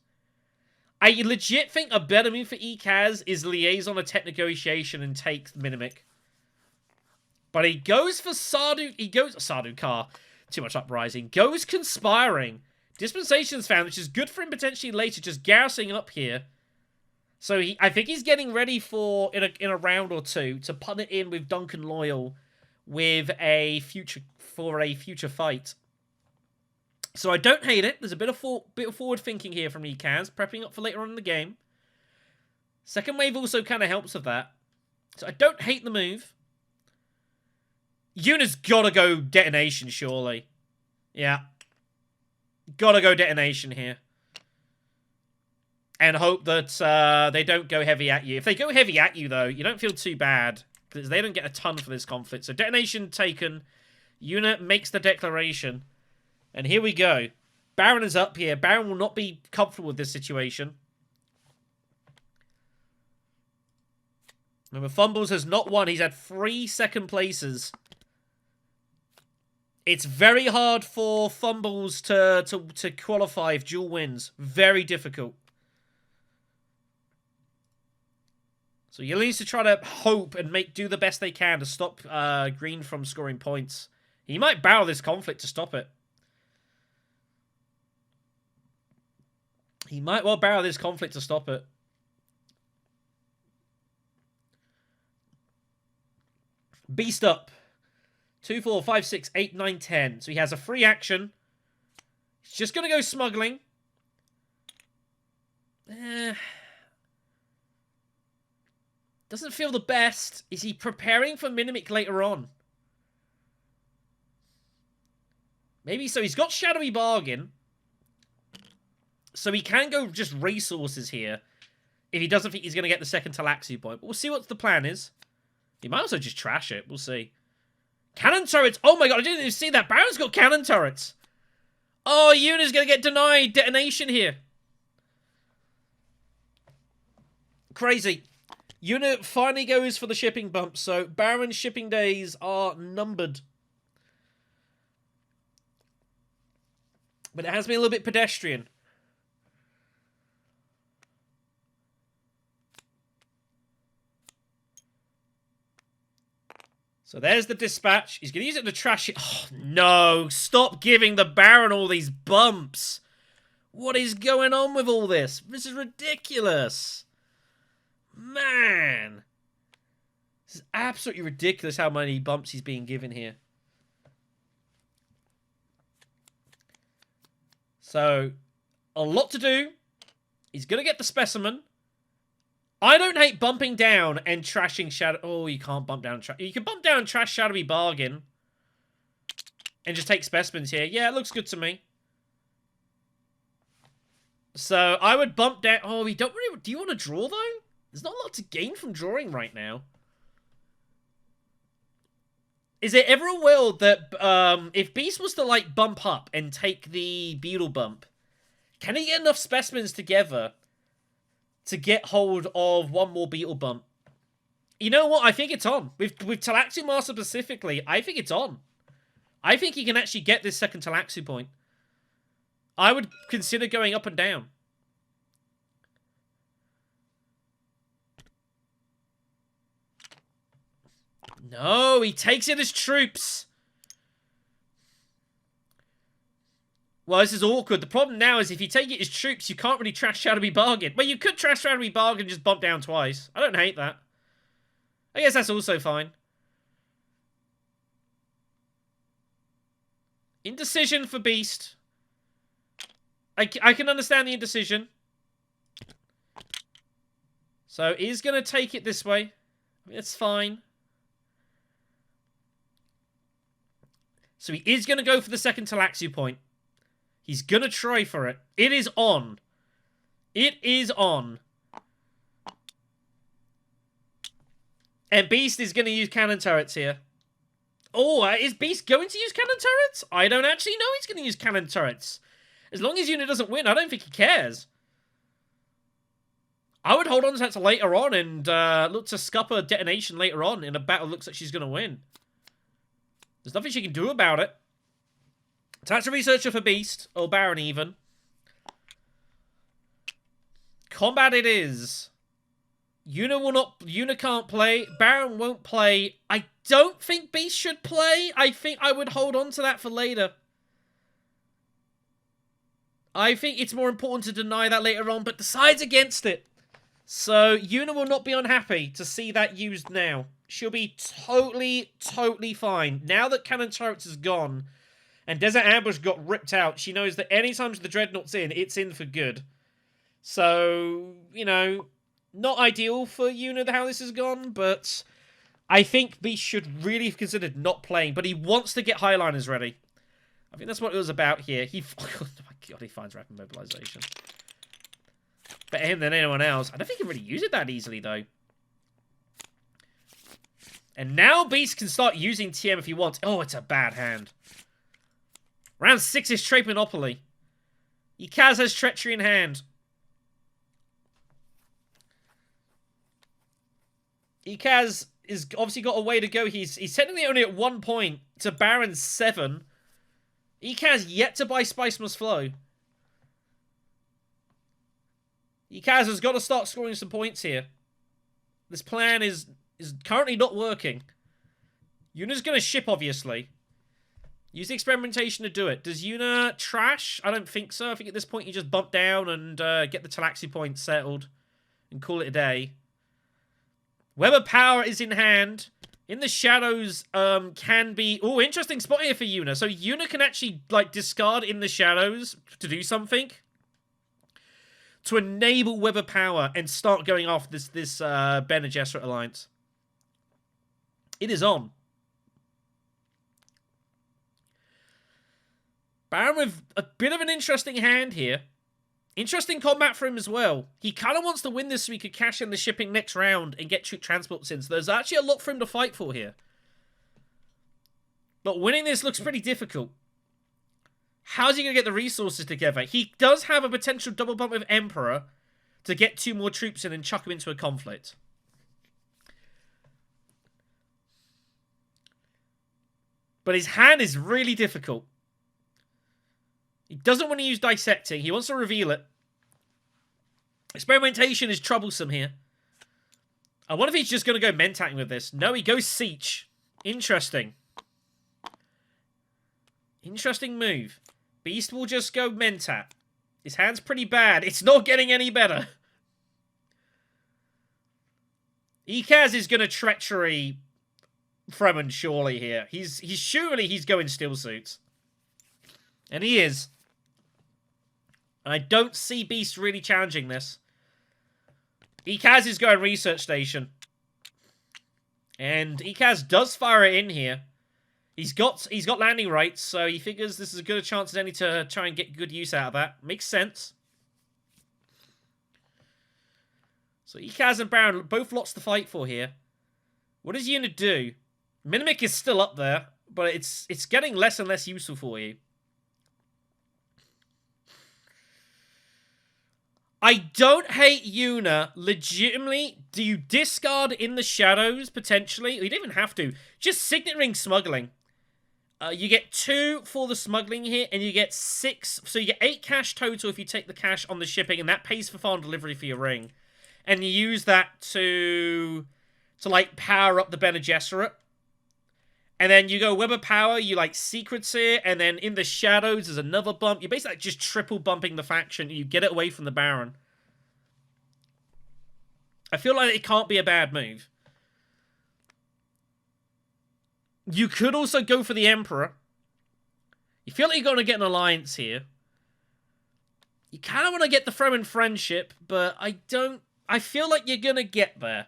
I legit think a better move for Ekaz is Liaison Attack Negotiation and take Minimic. But he goes for Sardu. He goes Sardaukar. Too much uprising. Goes Conspiring. Dispensation's found, which is good for him potentially later, just garrisoning up here. So I think he's getting ready for in a round or two to put it in with Duncan Loyal with a future fight. So I don't hate it. There's a bit of forward thinking here from Ekaz, prepping up for later on in the game. Second wave also kind of helps with that. So I don't hate the move. Yuna's gotta go detonation, surely. Yeah. Gotta go detonation here. And hope that they don't go heavy at you. If they go heavy at you, though, you don't feel too bad. Because they don't get a ton for this conflict. So detonation taken. Yuna makes the declaration. And here we go. Baron is up here. Baron will not be comfortable with this situation. Remember, Fumbles has not won. He's had 3 second places. It's very hard for Fumbles to qualify if Jule wins. Very difficult. So Yule needs to try to hope and do the best they can to stop Green from scoring points. He might barrel this conflict to stop it. He might well barrel this conflict to stop it. Beast up. 2, 4, 5, 6, 8, 9, 10. So he has a free action. He's just going to go smuggling. Doesn't feel the best. Is he preparing for Minimic later on? Maybe so. He's got Shadowy Bargain. So he can go just resources here. If he doesn't think he's going to get the second Talaxi point. But we'll see what the plan is. He might also just trash it. We'll see. Cannon turrets. Oh my god, I didn't even see that. Baron's got cannon turrets. Oh, Yuna's going to get denied detonation here. Crazy. Yuna finally goes for the shipping bump, so Baron's shipping days are numbered. But it has been a little bit pedestrian. So there's the dispatch. He's going to use it to trash it. Oh, no. Stop giving the Baron all these bumps. What is going on with all this? This is ridiculous. Man. This is absolutely ridiculous how many bumps he's being given here. So, a lot to do. He's going to get the specimen. I don't hate bumping down and trashing Shadow... Oh, you can't bump down... You can bump down and trash Shadowy Bargain. And just take specimens here. Yeah, it looks good to me. So, I would bump down... Oh, we don't really... Do you want to draw, though? There's not a lot to gain from drawing right now. Is there ever a world that... if Beast was to, like, bump up and take the Beetle bump, can he get enough specimens together to get hold of one more Beetle bump? You know what? I think it's on. With Talaxu Master specifically, I think it's on. I think he can actually get this second Talaxu point. I would consider going up and down. No, he takes it as troops. Well, this is awkward. The problem now is if you take it as troops, you can't really trash Shadowy Bargain. Well, you could trash Shadowy Bargain and just bump down twice. I don't hate that. I guess that's also fine. Indecision for Beast. I can understand the indecision. So he's going to take it this way. It's fine. So he is going to go for the second Talaxu point. He's going to try for it. It is on. It is on. And Beast is going to use cannon turrets here. Oh, is Beast going to use cannon turrets? I don't actually know he's going to use cannon turrets. As long as Yuna doesn't win, I don't think he cares. I would hold on to that to later on and look to scupper detonation later on in a battle looks like she's going to win. There's nothing she can do about it. Attach a researcher for Beast, or Baron even. Combat it is. Yuna can't play. Baron won't play. I don't think Beast should play. I think I would hold on to that for later. I think it's more important to deny that later on, but decides against it. So Yuna will not be unhappy to see that used now. She'll be totally fine. Now that Cannon Turrets is gone and Desert Ambush got ripped out, she knows that anytime the Dreadnought's in, it's in for good. So, you know, not ideal for Yuna how this has gone, but I think Beast should really have considered not playing, but he wants to get Highliners ready. I think that's what it was about here. Oh my god, he finds rapid mobilization. Better him than anyone else. I don't think he can really use it that easily, though. And now Beast can start using TM if he wants. Oh, it's a bad hand. Round 6 is Trade Monopoly. Ikaz has Treachery in hand. Ikaz is obviously got a way to go. He's technically only at 1 point to Baron's 7. Ikaz yet to buy Spice Must Flow. Ikaz has got to start scoring some points here. This plan is currently not working. Yuna's going to ship, obviously. Use the experimentation to do it. Does Yuna trash? I don't think so. I think at this point you just bump down and get the Talaxi point settled and call it a day. Web of Power is in hand. In the shadows can be... Oh, interesting spot here for Yuna. So Yuna can actually like discard in the shadows to do something. To enable Web of Power and start going off this Ben and Gesserit alliance. It is on. Baron with a bit of an interesting hand here. Interesting combat for him as well. He kind of wants to win this so he could cash in the shipping next round and get troop transports in. So there's actually a lot for him to fight for here. But winning this looks pretty difficult. How's he going to get the resources together? He does have a potential double bump with Emperor to get 2 more troops in and chuck him into a conflict. But his hand is really difficult. He doesn't want to use Dissecting. He wants to reveal it. Experimentation is troublesome here. I wonder if he's just going to go Mentat with this. No, he goes Siege. Interesting. Interesting move. Beast will just go Mentat. His hand's pretty bad. It's not getting any better. Ikaz is going to Treachery Fremen surely here. He's going Steel Suits. And he is. And I don't see Beast really challenging this. Ikaz is going Research Station. And Ikaz does fire it in here. He's got landing rights, so he figures this is as good a chance as any to try and get good use out of that. Makes sense. So Ikaz and Baron, both lots to fight for here. What does Yuna do? Minimic is still up there, but it's getting less and less useful for you. I don't hate Yuna. Legitimately, do you discard in the shadows, potentially? You don't even have to. Just Signet Ring Smuggling. You get 2 for the smuggling here, and you get 6. So you get 8 cash total if you take the cash on the shipping, and that pays for farm delivery for your ring. And you use that to like, power up the Bene Gesserit. And then you go Web of Power, you, like, Secrets here, and then in the shadows there's another bump. You're basically like, just triple bumping the faction, and you get it away from the Baron. I feel like it can't be a bad move. You could also go for the Emperor. You feel like you're going to get an alliance here. You kind of want to get the Fremen friendship, but I feel like you're going to get there.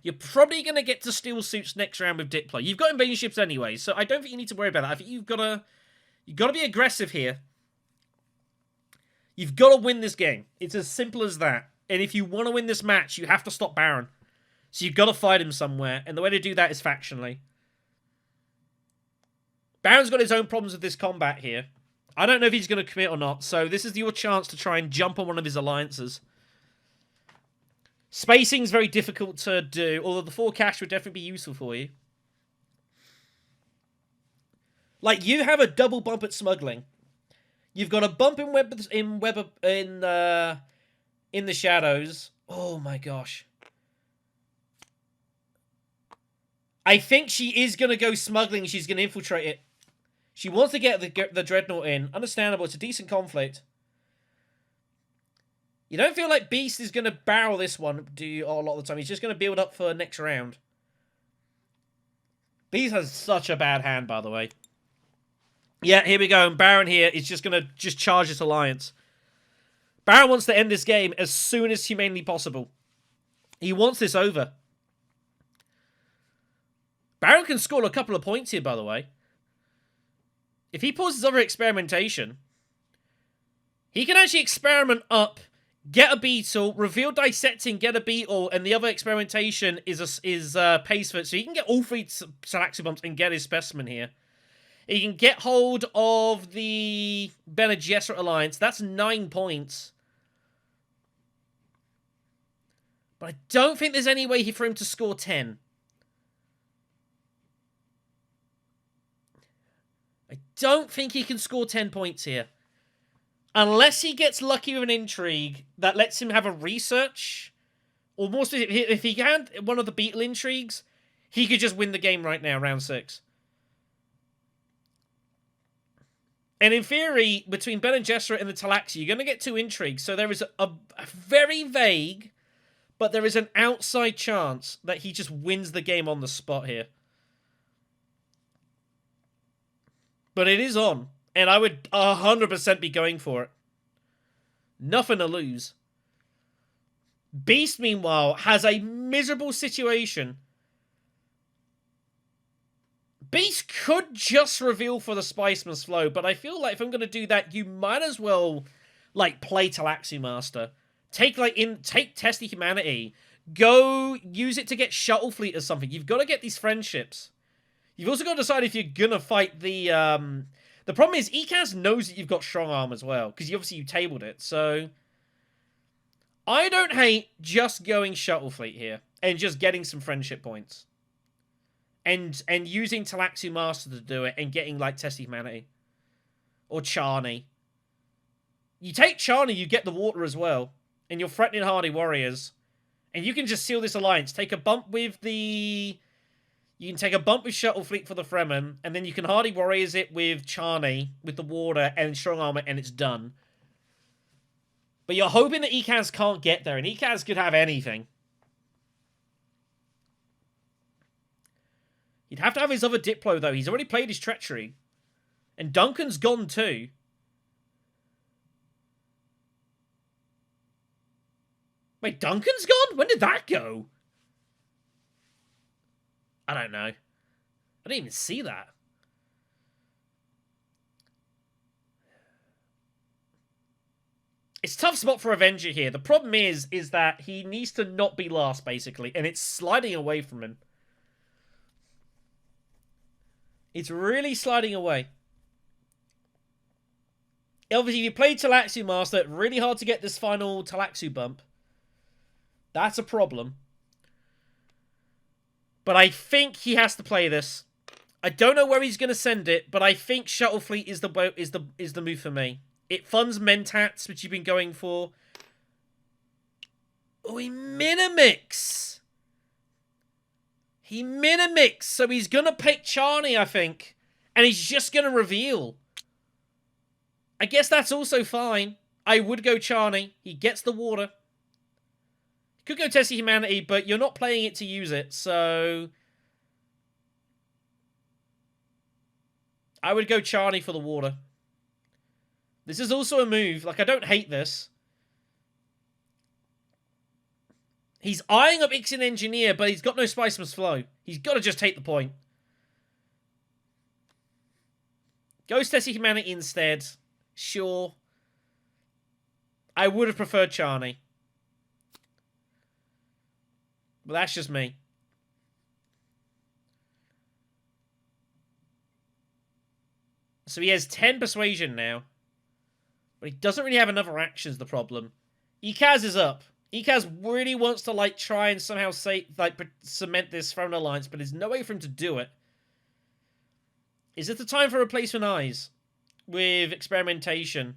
You're probably going to get to Steel Suits next round with Diplo. You've got invasion ships anyway, so I don't think you need to worry about that. I think you've got to be aggressive here. You've got to win this game. It's as simple as that. And if you want to win this match, you have to stop Baron. So you've got to fight him somewhere, and the way to do that is factionally. Baron's got his own problems with this combat here. I don't know if he's going to commit or not, so this is your chance to try and jump on one of his alliances. Spacing's very difficult to do, although the 4 cash would definitely be useful for you. Like, you have a double bump at smuggling. You've got a bump in the shadows. Oh my gosh. I think she is going to go smuggling. She's going to infiltrate it. She wants to get the Dreadnought in. Understandable. It's a decent conflict. You don't feel like Beast is going to barrel this one, do you, a lot of the time? He's just going to build up for next round. Beast has such a bad hand, by the way. Yeah, here we go. And Baron here is just going to charge this alliance. Baron wants to end this game as soon as humanly possible. He wants this over. Baron can score a couple of points here, by the way. If he pulls his other experimentation, he can actually experiment up, get a beetle, reveal dissecting, get a beetle, and the other experimentation is pays for it. So he can get all 3 Salaxi bumps and get his specimen here. He can get hold of the Bene Gesserit alliance. That's 9 points. But I don't think there's any way for him to score 10. I don't think he can score 10 points here. Unless he gets lucky with an intrigue that lets him have a research. Or more specifically, if he had one of the Beetle intrigues, he could just win the game right now, round 6. And in theory, between Bene Gesserit and the Talaxi, you're going to get 2 intrigues. So there is a very vague, but there is an outside chance that he just wins the game on the spot here. But it is on. And I would 100% be going for it. Nothing to lose. Beast, meanwhile, has a miserable situation. Beast could just reveal for the Spiceman's Flow, but I feel like if I'm going to do that, you might as well, like, play Talaxi Master. Take Testy Humanity. Go use it to get Shuttle Fleet or something. You've got to get these friendships. You've also got to decide if you're going to fight the... The problem is, ECAS knows that you've got Strong Arm as well, because you tabled it, so... I don't hate just going Shuttle Fleet here, and just getting some friendship points. And using Talaxi Master to do it, and getting, like, Testy Humanity. Or Charney. You take Charney, you get the water as well, and you're threatening Hardy Warriors, and you can just seal this alliance. Take a bump with the... You can take a bump with Shuttle Fleet for the Fremen, and then you can Hardy Warriors it with Charney, with the water, and Strong Armor, and it's done. But you're hoping that ECAS can't get there, and ECAS could have anything. He'd have to have his other Diplo, though. He's already played his Treachery. And Duncan's gone, too. Wait, Duncan's gone? When did that go? I don't know. I didn't even see that. It's a tough spot for Avenger here. The problem is that he needs to not be last, basically, and it's sliding away from him. It's really sliding away. Obviously, if you play Talaxu Master, really hard to get this final Talaxu bump. That's a problem. But I think he has to play this. I don't know where he's going to send it, but I think Shuttle Fleet is the move for me. It funds Mentats, which you've been going for. Oh, he Minimix. He Minimix, so he's going to pick Charney, I think. And he's just going to reveal. I guess that's also fine. I would go Charney. He gets the water. Could go Tessie Humanity, but you're not playing it to use it, so... I would go Charney for the water. This is also a move. Like, I don't hate this. He's eyeing up Ixen Engineer, but he's got no Spiceman's Flow. He's got to just take the point. Goes Tessie Humanity instead. Sure. I would have preferred Charney. But that's just me. So he has 10 Persuasion now. But he doesn't really have another actions, the problem. Ikaz is up. Ikaz really wants to, like, try and somehow say, like, cement this Throne Alliance, but there's no way for him to do it. Is it the time for Replacement Eyes? With Experimentation.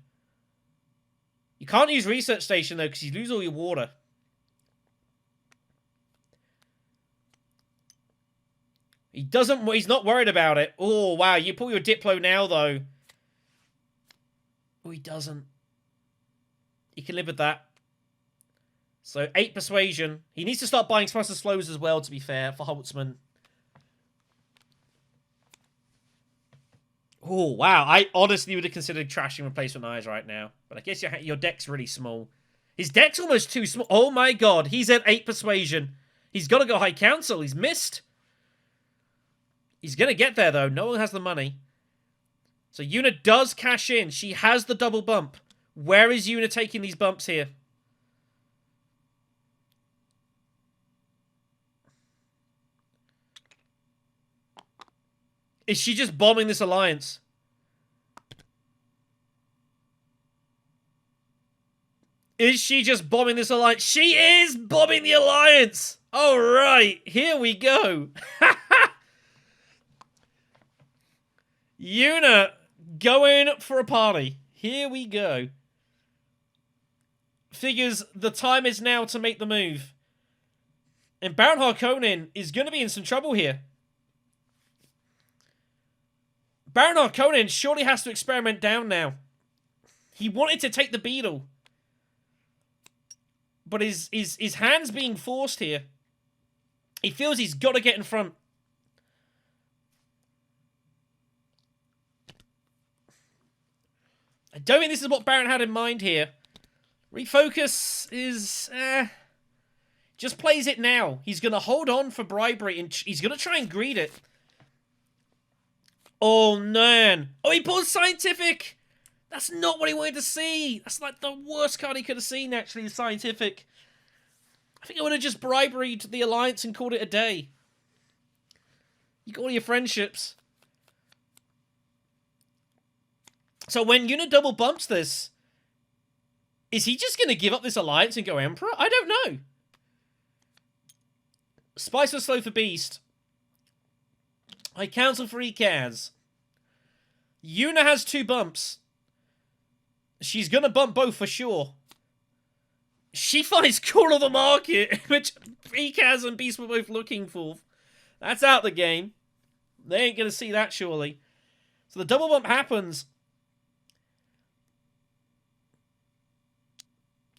You can't use Research Station, though, because you lose all your water. He's not worried about it. Oh, wow. You pull your Diplo now, though. Oh, he doesn't. He can live with that. So, 8 Persuasion. He needs to start buying Spice's Flows as well, to be fair, for Holtzman. Oh, wow. I honestly would have considered trashing Replacement Eyes right now. But I guess your deck's really small. His deck's almost too small. Oh, my God. He's at 8 Persuasion. He's got to go High Council. He's missed. He's going to get there, though. No one has the money. So Yuna does cash in. She has the double bump. Where is Yuna taking these bumps here? Is she just bombing this alliance? Is she just bombing this alliance? She is bombing the alliance! All right, here we go. Yuna going for a party. Here we go. Figures the time is now to make the move. And Baron Harkonnen is going to be in some trouble here. Baron Harkonnen surely has to experiment down now. He wanted to take the Beetle. But his hand's being forced here. He feels he's got to get in front. I don't think this is what Baron had in mind here. Refocus is... just plays it now. He's going to hold on for bribery and he's going to try and greed it. Oh, man. Oh, he pulls Scientific. That's not what he wanted to see. That's like the worst card he could have seen, actually, is Scientific. I think I would have just briberied the Alliance and called it a day. You got all your friendships. So when Yuna double bumps this, is he just going to give up this Alliance and go Emperor? I don't know. Spice for Slow for Beast. I cancel for Ekaz. Yuna has 2 bumps. She's going to bump both for sure. She finds Call of the Market, which Ekaz and Beast were both looking for. That's out the game. They ain't going to see that, surely. So the double bump happens.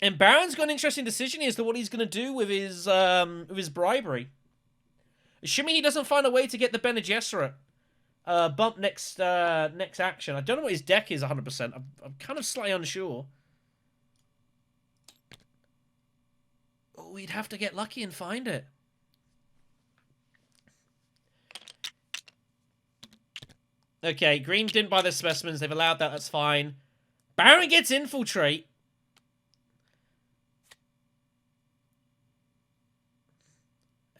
And Baron's got an interesting decision as to what he's going to do with his bribery. Assuming he doesn't find a way to get the Bene Gesserit bump next action. I don't know what his deck is 100%. I'm kind of slightly unsure. Oh, he'd have to get lucky and find it. Okay, green didn't buy the specimens. They've allowed that. That's fine. Baron gets Infiltrate.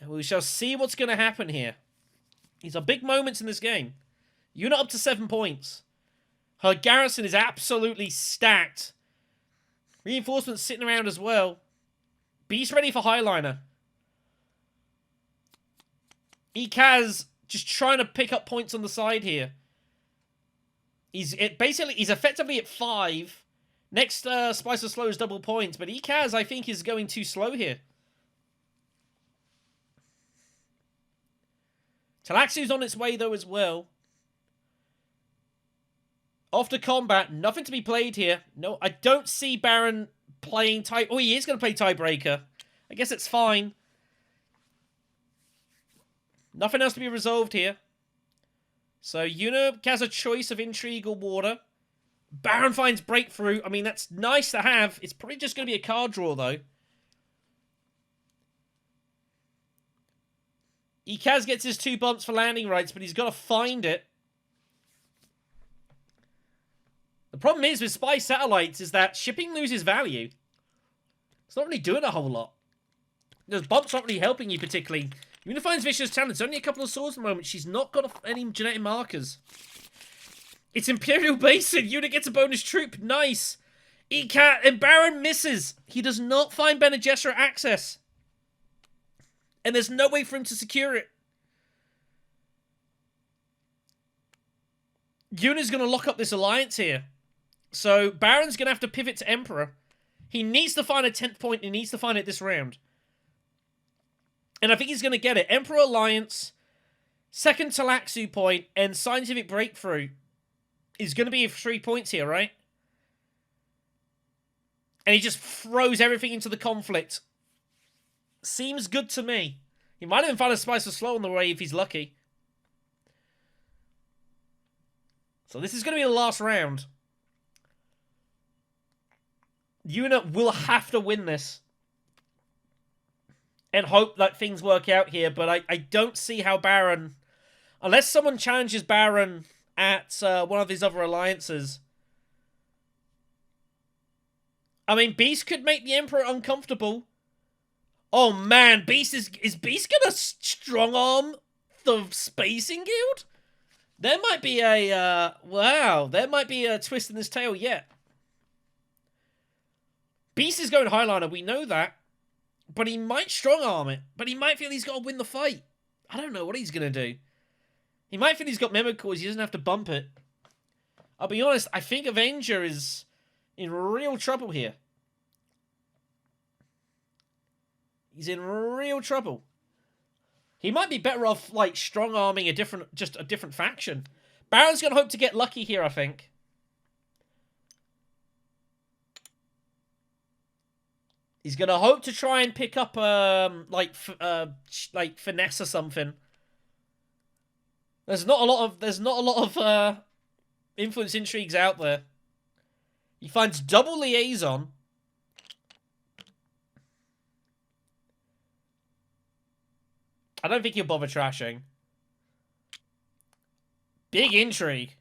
And we shall see what's going to happen here. These are big moments in this game. You're not up to 7 points. Her garrison is absolutely stacked. Reinforcements sitting around as well. Beast ready for Highliner. Ikaz just trying to pick up points on the side here. He's effectively at 5. Next Spicer Slow is double points, but Ikaz, I think, is going too slow here. Talaxu's on its way, though, as well. Off to combat. Nothing to be played here. No, I don't see Baron playing tie... Oh, he is going to play Tiebreaker. I guess it's fine. Nothing else to be resolved here. So, Yuna has a choice of Intrigue or Water. Baron finds Breakthrough. I mean, that's nice to have. It's probably just going to be a card draw, though. Ikaz gets his 2 bumps for landing rights, but he's got to find it. The problem is with Spy Satellites is that shipping loses value. It's not really doing a whole lot. Those bumps aren't really helping you particularly. Yuna finds Vicious Talent. It's only a couple of swords at the moment. She's not got any genetic markers. It's Imperial Basin. Yuna gets a bonus troop. Nice. And Baron misses. He does not find Bene Gesserit access. And there's no way for him to secure it. Yuna's going to lock up this alliance here. So Baron's going to have to pivot to Emperor. He needs to find a 10th point. He needs to find it this round. And I think he's going to get it. Emperor Alliance, second Talaxu point, and Scientific Breakthrough is going to be 3 points here, right? And he just throws everything into the conflict. Seems good to me. He might even find a Spice of Slow on the way if he's lucky. So this is going to be the last round. Yuna will have to win this. And hope that things work out here. But I don't see how Baron... Unless someone challenges Baron at one of these other alliances. I mean, Beast could make the Emperor uncomfortable. Oh man, Beast is Beast gonna strong arm the Spacing Guild? There might be a wow, there might be a twist in this tale yet. Beast is going Highliner, we know that. But he might strong arm it. But he might feel he's got to win the fight. I don't know what he's going to do. He might feel he's got Mimicores. He doesn't have to bump it. I'll be honest. I think Avenger is in real trouble here. He's in real trouble. He might be better off, like, strong arming a different faction. Baron's going to hope to get lucky here, I think. He's gonna hope to try and pick up like finesse or something. There's not a lot of influence intrigues out there. He finds double liaison. I don't think he'll bother trashing. Big intrigue.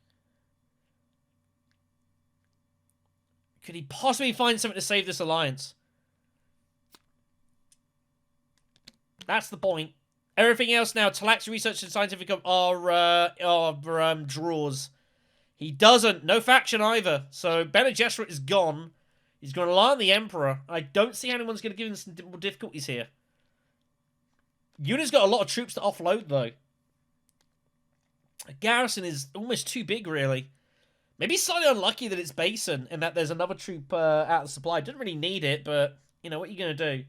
Could he possibly find something to save this alliance? That's the point. Everything else now, Talax Research and Scientific are draws. He doesn't. No faction either. So Bene Gesserit is gone. He's going to rely on the Emperor. I don't see anyone's going to give him some more difficulties here. Yuna's got a lot of troops to offload, though. A garrison is almost too big, really. Maybe slightly unlucky that it's Basin and that there's another troop out of supply. Didn't really need it, but, you know, what are you going to do?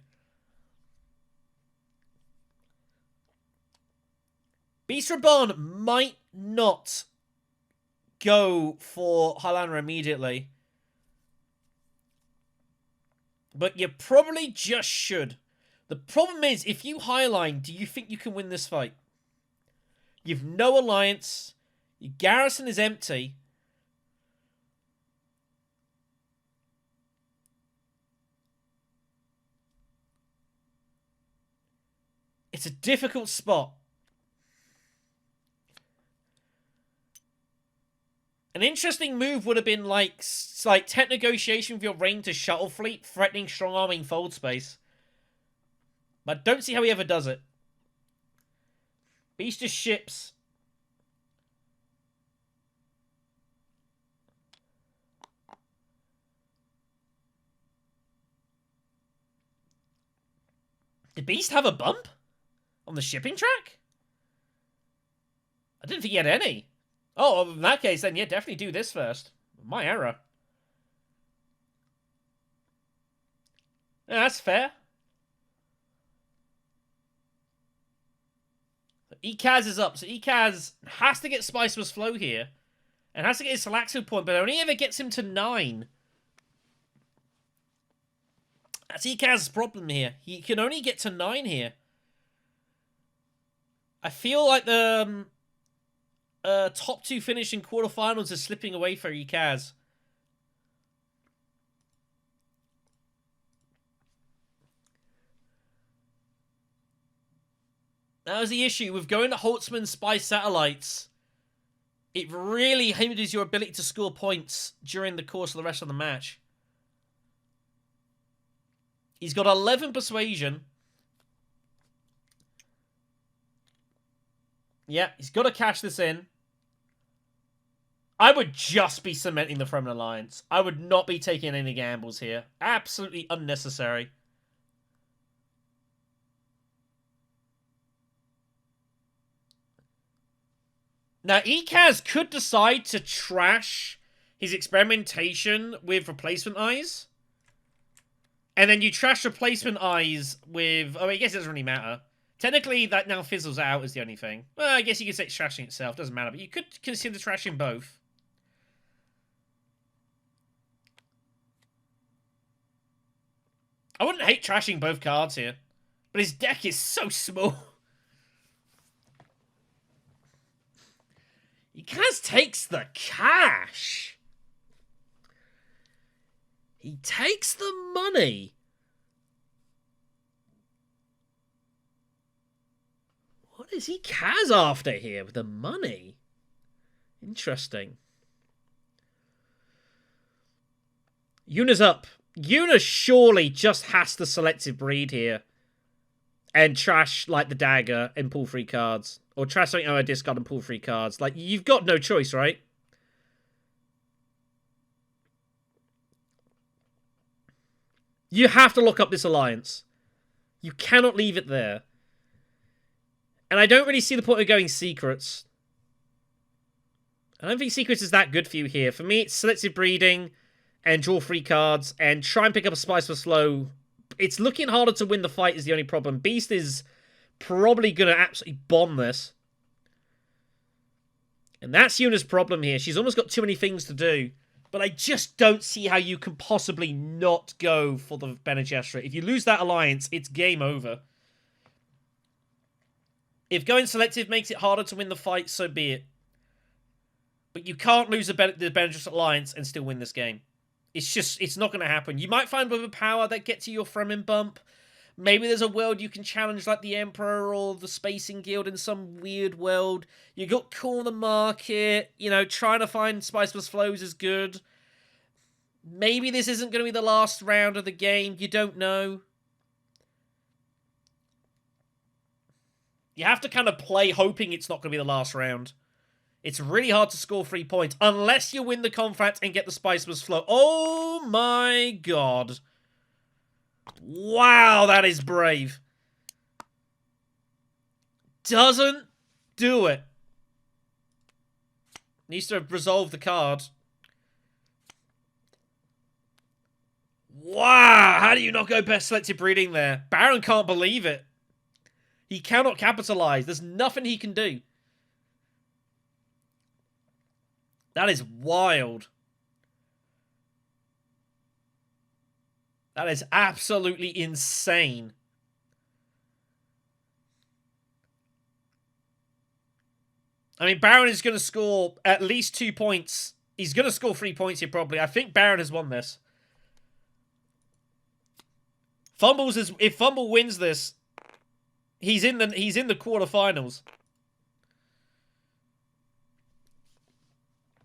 Beast Reborn might not go for Highlander immediately. But you probably just should. The problem is, if you Highline, do you think you can win this fight? You've no alliance. Your garrison is empty. It's a difficult spot. An interesting move would have been like tech negotiation with your reign to shuttle fleet, threatening strong arming fold space. But don't see how he ever does it. Beast just ships. Did Beast have a bump on the shipping track? I didn't think he had any. Oh, well, in that case, then yeah, definitely do this first. My error. Yeah, that's fair. Ekaz is up, so Ekaz has to get Spiceless Flow here. And has to get his Salaxo point, but only ever gets him to 9. That's Ekaz's problem here. He can only get to 9 here. I feel like the top 2 finish in quarterfinals is slipping away for Ekaz. That was the issue with going to Holtzman Spy Satellites. It really hinders your ability to score points during the course of the rest of the match. He's got 11 Persuasion. Yeah, he's got to cash this in. I would just be cementing the Fremen Alliance. I would not be taking any gambles here. Absolutely unnecessary. Now, Ekaz could decide to trash his experimentation with replacement eyes. And then you trash replacement eyes with... Oh, I guess it doesn't really matter. Technically, that now fizzles out is the only thing. Well, I guess you could say it's trashing itself. Doesn't matter. But you could consider trashing both. I wouldn't hate trashing both cards here. But his deck is so small. Ekaz takes the cash. He takes the money. What is Ekaz after here with the money? Interesting. Yuna's up. Yuna surely just has to selective breed here. And trash, like, the dagger and pull 3 cards. Or trash something on a discard and pull 3 cards. Like, you've got no choice, right? You have to lock up this alliance. You cannot leave it there. And I don't really see the point of going secrets. I don't think secrets is that good for you here. For me, it's selective breeding and draw 3 cards and try and pick up a Spice for Slow. It's looking harder to win the fight is the only problem. Beast is probably going to absolutely bomb this. And that's Yuna's problem here. She's almost got too many things to do. But I just don't see how you can possibly not go for the Bene Gesserit. If you lose that alliance, it's game over. If going selective makes it harder to win the fight, so be it. But you can't lose the Bene Gesserit alliance and still win this game. It's not going to happen. You might find with a power that gets you your Fremen bump. Maybe there's a world you can challenge like the Emperor or the Spacing Guild in some weird world. You got Corner Market. You know, trying to find Spiceless Flows is good. Maybe this isn't going to be the last round of the game. You don't know. You have to kind of play hoping it's not going to be the last round. It's really hard to score 3 points unless you win the contract and get the Spiceless Flow. Oh my god. Wow, that is brave. Doesn't do it. Needs to resolve the card. Wow, how do you not go best selective breeding there? Baron can't believe it. He cannot capitalize. There's nothing he can do. That is wild. That is absolutely insane. I mean, Baron is going to score at least 2 points. He's going to score 3 points here, probably. I think Baron has won this. Fumbles is... If Fumble wins this, he's in the quarterfinals.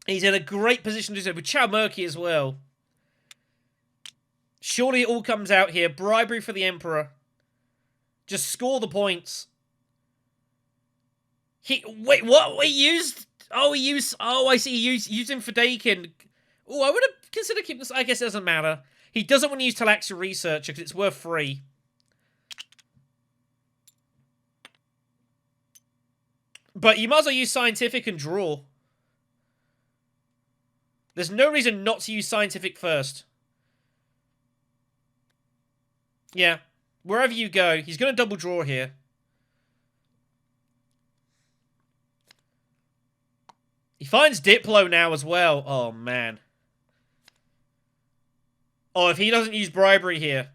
He's in a great position to do so, with Chow Murky as well. Surely it all comes out here. Bribery for the Emperor. Just score the points. Wait, what? He used... Oh, I see. He used him for Dakin. Oh, I would have considered keeping this. I guess it doesn't matter. He doesn't want to use Talaxia Researcher because it's worth 3. But you might as well use Scientific and draw. There's no reason not to use Scientific first. Yeah. Wherever you go, he's going to double draw here. He finds Diplo now as well. Oh, man. Oh, if he doesn't use bribery here.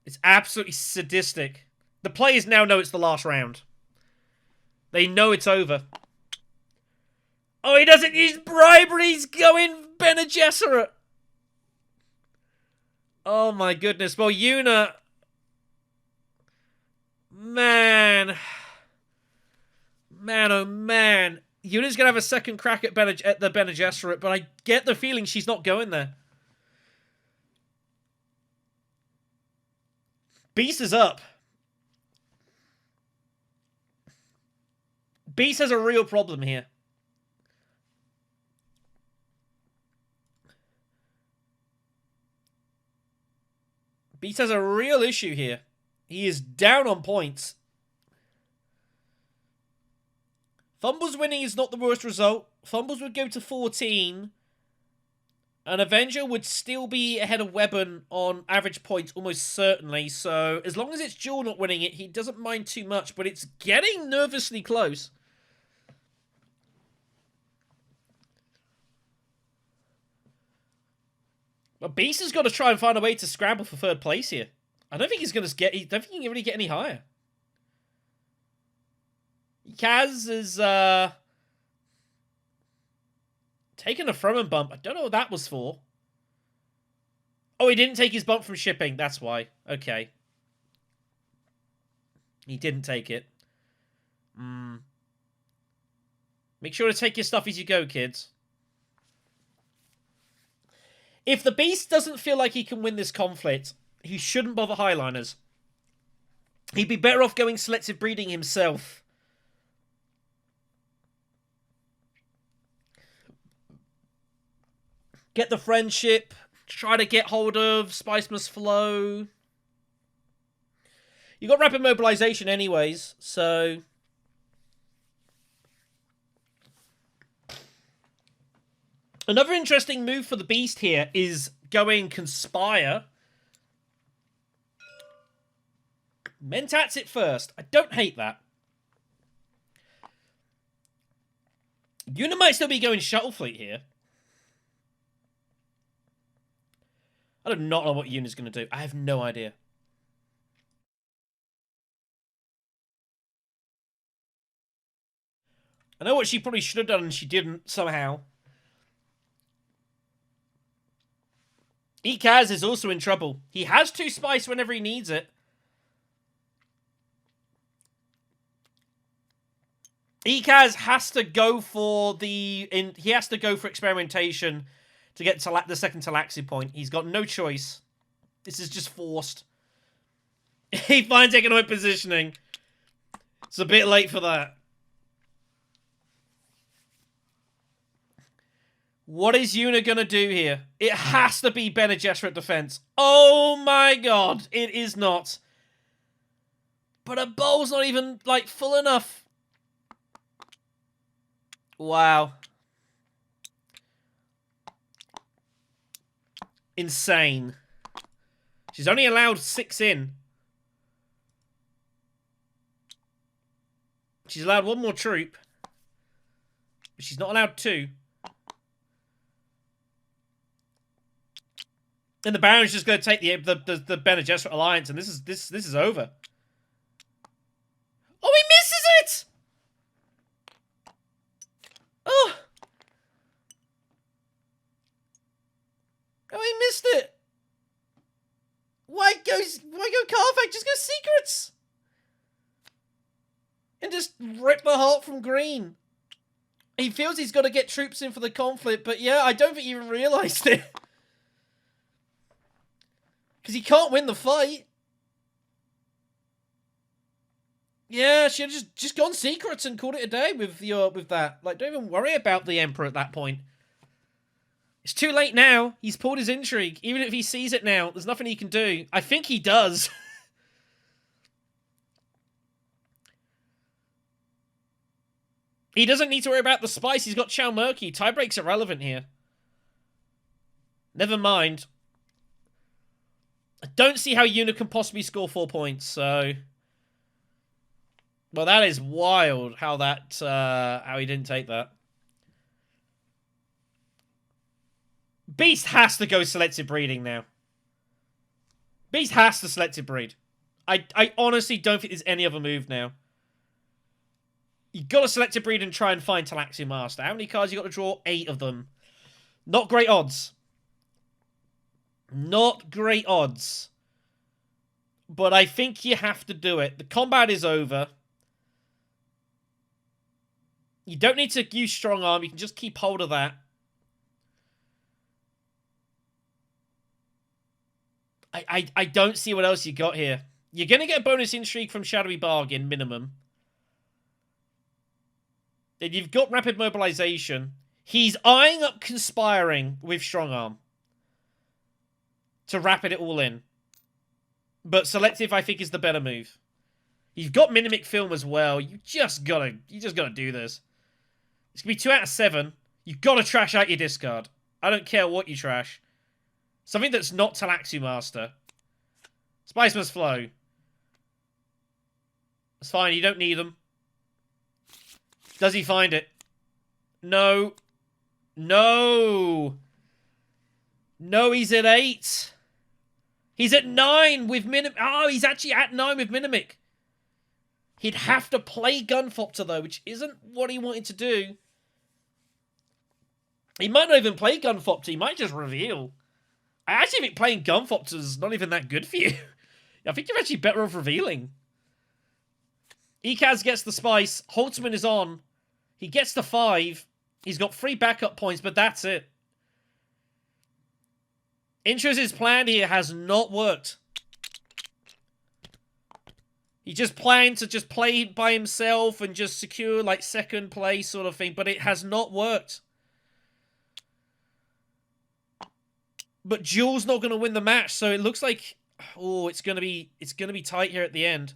It's absolutely sadistic. The players now know it's the last round. They know it's over. Oh, he doesn't use bribery. He's going Bene Gesserit. Oh, my goodness. Well, Yuna... Man. Man, oh, man. Yuna's going to have a second crack at the Bene Gesserit, but I get the feeling she's not going there. Beast is up. Beast has a real problem here. Beast has a real issue here. He is down on points. Fumbles winning is not the worst result. Fumbles would go to 14. An Avenger would still be ahead of Weapon on average points, almost certainly. So, as long as it's Jule not winning it, he doesn't mind too much. But it's getting nervously close. But Beast has got to try and find a way to scramble for third place here. I don't think he's going to get... I don't think he can really get any higher. Kaz is... taking a from and bump. I don't know what that was for. Oh, he didn't take his bump from shipping. That's why. Okay. He didn't take it. Make sure to take your stuff as you go, kids. If the Beast doesn't feel like he can win this conflict, he shouldn't bother Highliners. He'd be better off going selective breeding himself. Get the friendship. Try to get hold of Spice Must Flow. You got rapid mobilization anyways, so... Another interesting move for the Beast here is going Conspire. Mentats it first. I don't hate that. Yuna might still be going Shuttle Fleet here. I do not know what Yuna's going to do. I have no idea. I know what she probably should have done and she didn't somehow. Ekaz is also in trouble. He has 2 spice whenever he needs it. Ekaz has to go for he has to go for experimentation to get the second Talaxi point. He's got no choice. This is just forced. He finds economic positioning. It's a bit late for that. What is Yuna gonna do here? It has to be Bene Gesserit defense. Oh my god, it is not. But a bowl's not even, like, full enough. Wow. Insane. She's only allowed 6 in. She's allowed 1 more troop. But she's not allowed 2. And the Baron's just going to take the Bene Gesserit alliance, and this is over. Oh, he misses it! Oh, oh, he missed it. Why go Carfax? Just go secrets, and just rip the heart from green. He feels he's got to get troops in for the conflict, but yeah, I don't think he even realised it. Because he can't win the fight. Yeah, she had just gone secrets and called it a day with that. Like, don't even worry about the Emperor at that point. It's too late now. He's pulled his intrigue. Even if he sees it now, there's nothing he can do. I think he does. He doesn't need to worry about the spice. He's got Chow Murky. Tiebreak's irrelevant here. Never mind. I don't see how Yuna can possibly score 4 points, so... Well, that is wild how that, how he didn't take that. Beast has to go selective breeding now. Beast has to selective breed. I honestly don't think there's any other move now. You got to selective breed and try and find Talaxi Master. How many cards you got to draw? 8 of them. Not great odds. Not great odds. But I think you have to do it. The combat is over. You don't need to use Strong Arm. You can just keep hold of that. I don't see what else you got here. You're going to get a bonus intrigue from Shadowy Bargain, minimum. Then you've got Rapid Mobilization. He's eyeing up Conspiring with Strong Arm. To rapid it all in. But Selective, I think, is the better move. You've got Minimic Film as well. You just gotta do this. It's gonna be 2 out of 7. You've got to trash out your discard. I don't care what you trash. Something that's not Talaxu Master. Spice Must Flow. It's fine, you don't need them. Does he find it? No. No. No, he's at 8. He's at 9 with Minimic. Oh, he's actually at 9 with Minimic. He'd have to play Gunfopter, though, which isn't what he wanted to do. He might not even play Gunfopter. He might just reveal. I actually think playing Gunfopter is not even that good for you. I think you're actually better off revealing. Ekaz gets the Spice. Holtzman is on. He gets the 5. He's got 3 backup points, but that's it. Intruz's plan here has not worked. He just planned to just play by himself and just secure, like, second place sort of thing, but it has not worked. But Jule's not going to win the match, so it looks like, oh, it's going to be tight here at the end.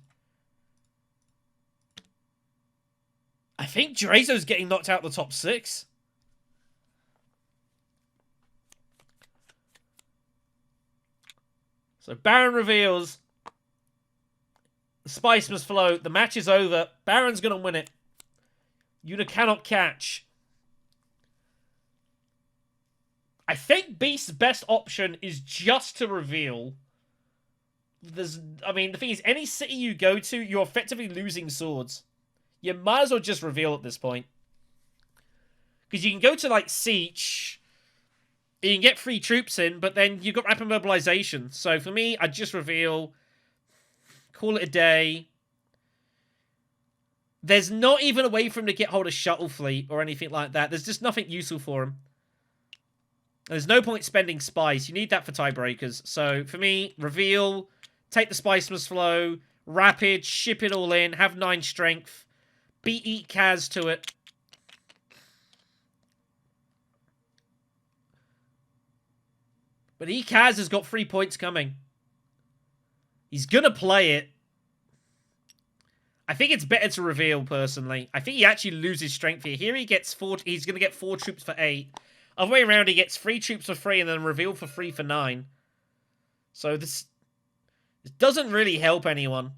I think Drazo's getting knocked out the top 6. So Baron reveals. The Spice Must Flow. The match is over. Baron's going to win it. Yuna cannot catch. I think Beast's best option is just to reveal. I mean, the thing is, any city you go to, you're effectively losing swords. You might as well just reveal at this point. Because you can go to, like, Siege. You can get 3 troops in, but then you've got Rapid Mobilization. So for me, I'd just reveal. Call it a day. There's not even a way for him to get hold of Shuttle Fleet or anything like that. There's just nothing useful for him. There's no point spending Spice. You need that for tiebreakers. So for me, reveal, take the Spice Must Flow, Rapid, ship it all in, have 9 strength, beat Kaz to it. But Kaz has got 3 points coming. He's going to play it. I think it's better to reveal, personally. I think he actually loses strength here. Here he gets 4. He's going to get 4 troops for 8. Other way around, he gets 3 troops for 3 and then reveal for 3 for 9. So this doesn't really help anyone.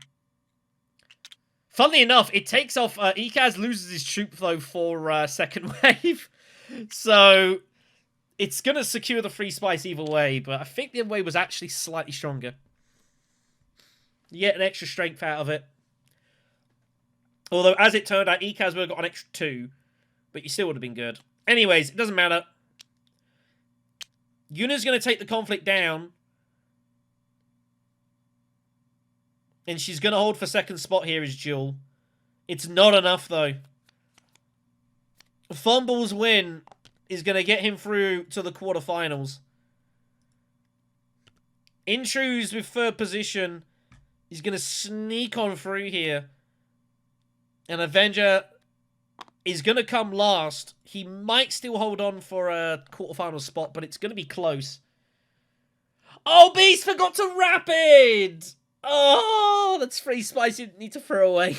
Funnily enough, it takes off... Ekaz loses his troop flow for second wave. So it's going to secure the 3 spice either way. But I think the other way was actually slightly stronger. You get an extra strength out of it. Although, as it turned out, Ekaz would have got an extra 2. But you still would have been good. Anyways, it doesn't matter. Yuna's going to take the conflict down. And she's going to hold for second spot here as Jule. It's not enough, though. Fumbles win is going to get him through to the quarterfinals. Intruz with 3rd position is going to sneak on through here. And Avenger is going to come last. He might still hold on for a quarterfinal spot, but it's going to be close. Oh, Beast forgot to Rapid! Oh, that's 3 spice you need to throw away.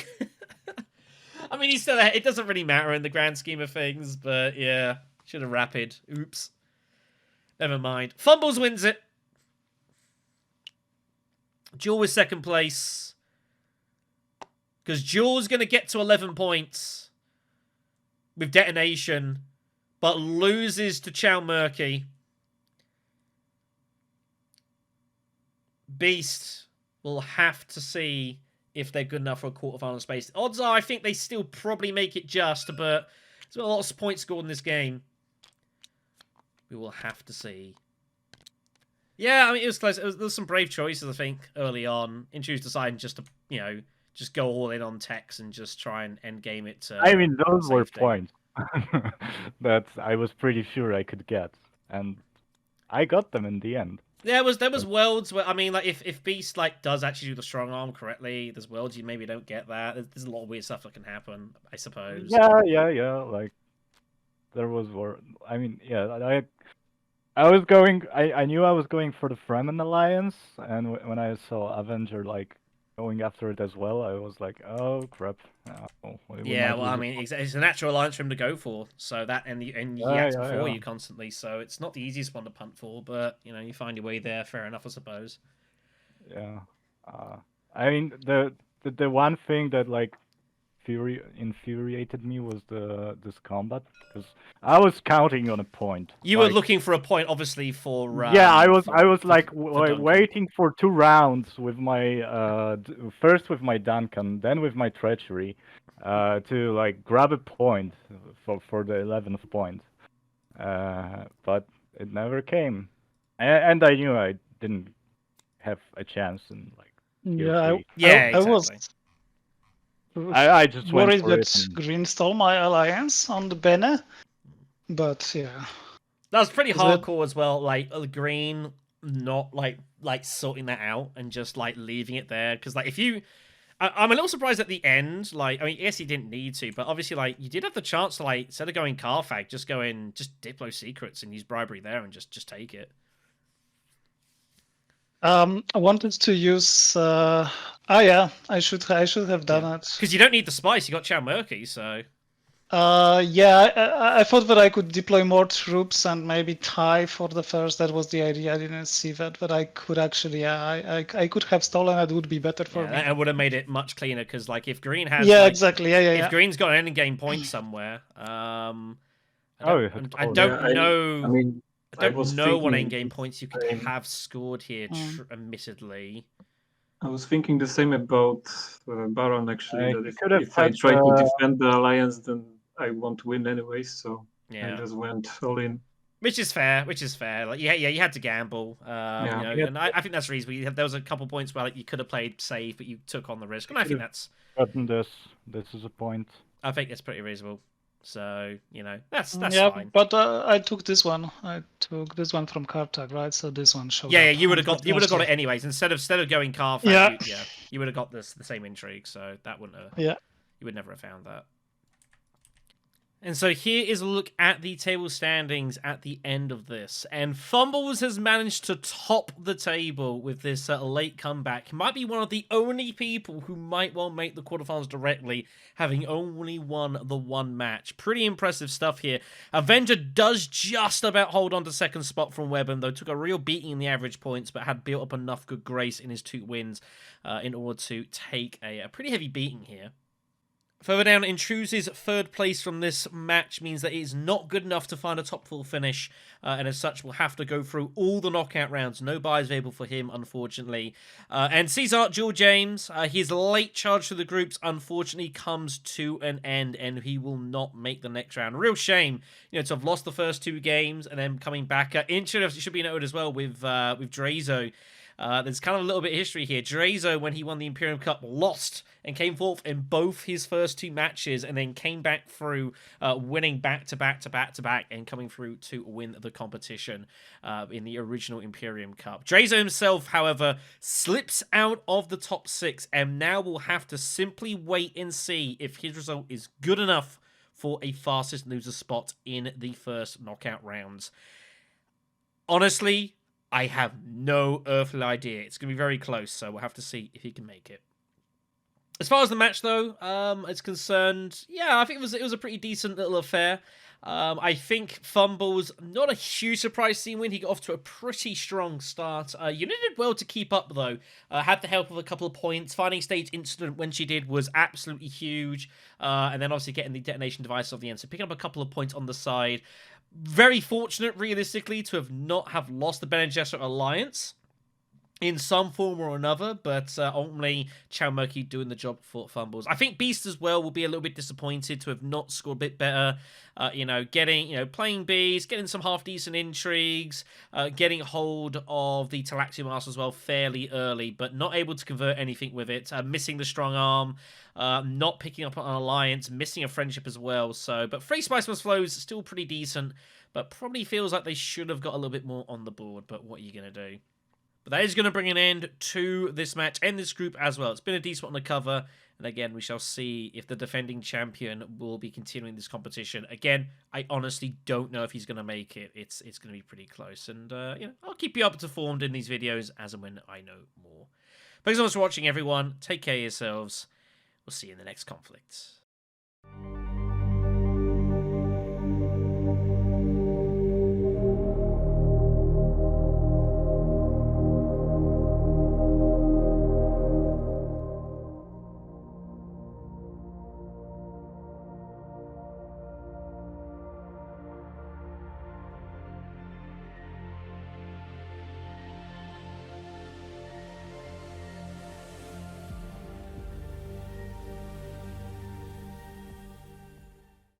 I mean, he's still ahead. It doesn't really matter in the grand scheme of things, but yeah, should have rapid. Oops. Never mind. Fumbles wins it. Jule was second place. Because Jule's going to get to 11 points with detonation, but loses to Czarke. Beast will have to see if they're good enough for a quarterfinal space. Odds are I think they still probably make it just, but there's a lot of points scored in this game. We will have to see. Yeah, I mean, it was close. There was some brave choices, I think, early on. Intruz deciding just to, just go all in on techs and just try and end game it to I mean, those safety. were points that I was pretty sure I could get, and I got them in the end. Yeah, there was worlds where, I mean, like if Beast does actually do the strong arm correctly, there's worlds you maybe don't get that. There's a lot of weird stuff that can happen, I suppose. Yeah. Like there was I mean, yeah, I was going. I knew I was going for the Fremen alliance, and when I saw Avenger going after it as well, I was like, oh crap. Yeah, well, I mean, it's a natural alliance for him to go for. So that and he acts before you constantly, so it's not the easiest one to punt for, but you find your way there. Fair enough, I suppose. Yeah, I mean the one thing that infuriated me was this combat, because I was counting on a point. You were looking for a point, obviously, for I was waiting for 2 rounds with my first with my Duncan, then with my treachery, to grab a point for the 11th point, but it never came, and I knew I didn't have a chance in exactly. I just worried went that Green stole my alliance on the banner, but yeah. That was pretty hardcore as well. Green not sorting that out and just leaving it there, because if you, I'm a little surprised at the end. I mean, yes, he didn't need to, but obviously you did have the chance to instead of going Carfag, just go in, just Diplo secrets and use bribery there and just take it. I wanted to use. I should have done it. Because you don't need the spice. You got Czarke, so. I thought that I could deploy more troops and maybe tie for the first. That was the idea. I didn't see that, but I could actually. I could have stolen. It would be better for me. That would have made it much cleaner, because if Green has. Exactly. If Green's got an end game point somewhere, I don't know. I mean, I don't know what end-game points you could have scored here, admittedly. I was thinking the same about Baron, actually. That if I try to defend the alliance, then I won't win anyway, so I just went all in. Which is fair. You had to gamble. And I think that's reasonable. There was a couple points where you could have played safe, but you took on the risk, and I think that's... This is a point. I think it's pretty reasonable. So, that's fine. But I took this one. I took this one from Cartag, right? So this one showed up. You would have got it anyways. Instead of going Carfag, you would have got the same intrigue. So that wouldn't have. Yeah. You would never have found that. And so here is a look at the table standings at the end of this. And Fumbles has managed to top the table with this late comeback. He might be one of the only people who might well make the quarterfinals directly, having only won the one match. Pretty impressive stuff here. Avenger does just about hold on to second spot from Webben, though took a real beating in the average points, but had built up enough good grace in his 2 wins in order to take a pretty heavy beating here. Further down, Intruz's 3rd place from this match means that it is not good enough to find a top 4 finish, and as such will have to go through all the knockout rounds. No buys available for him, unfortunately. And Caesar Jule James, his late charge to the groups unfortunately comes to an end, and he will not make the next round. Real shame, to have lost the first 2 games and then coming back. It should be noted as well with Drazo. There's kind of a little bit of history here. Drazo, when he won the Imperium Cup, lost and came fourth in both his first 2 matches, and then came back through winning back-to-back and coming through to win the competition in the original Imperium Cup. Drazo himself, however, slips out of the top 6 and now will have to simply wait and see if his result is good enough for a fastest loser spot in the first knockout rounds. Honestly, I have no earthly idea. It's going to be very close, so we'll have to see if he can make it. As far as the match, though, is concerned, yeah, I think it was a pretty decent little affair. I think Fumbles, not a huge surprise seeing win. He got off to a pretty strong start. Unit did well to keep up, though. Had the help of a couple of points. Finding stage incident when she did was absolutely huge. And then obviously getting the detonation device off the end. So picking up a couple of points on the side. Very fortunate, realistically, to not have lost the Bene Gesserit Alliance in some form or another, but ultimately Chow Murky doing the job for Fumbles. I think Beast as well will be a little bit disappointed to have not scored a bit better. Playing Beast, getting some half-decent intrigues, getting hold of the Talaxium Mask as well fairly early, but not able to convert anything with it. Missing the strong arm, not picking up an alliance, missing a friendship as well. But Free Spice Must Flow is still pretty decent, but probably feels like they should have got a little bit more on the board, but what are you going to do? But that is going to bring an end to this match and this group as well. It's been a decent one to cover. And again, we shall see if the defending champion will be continuing this competition. Again, I honestly don't know if he's going to make it. It's going to be pretty close. And, I'll keep you up to informed in these videos as and when I know more. Thanks so much for watching, everyone. Take care of yourselves. We'll see you in the next conflict.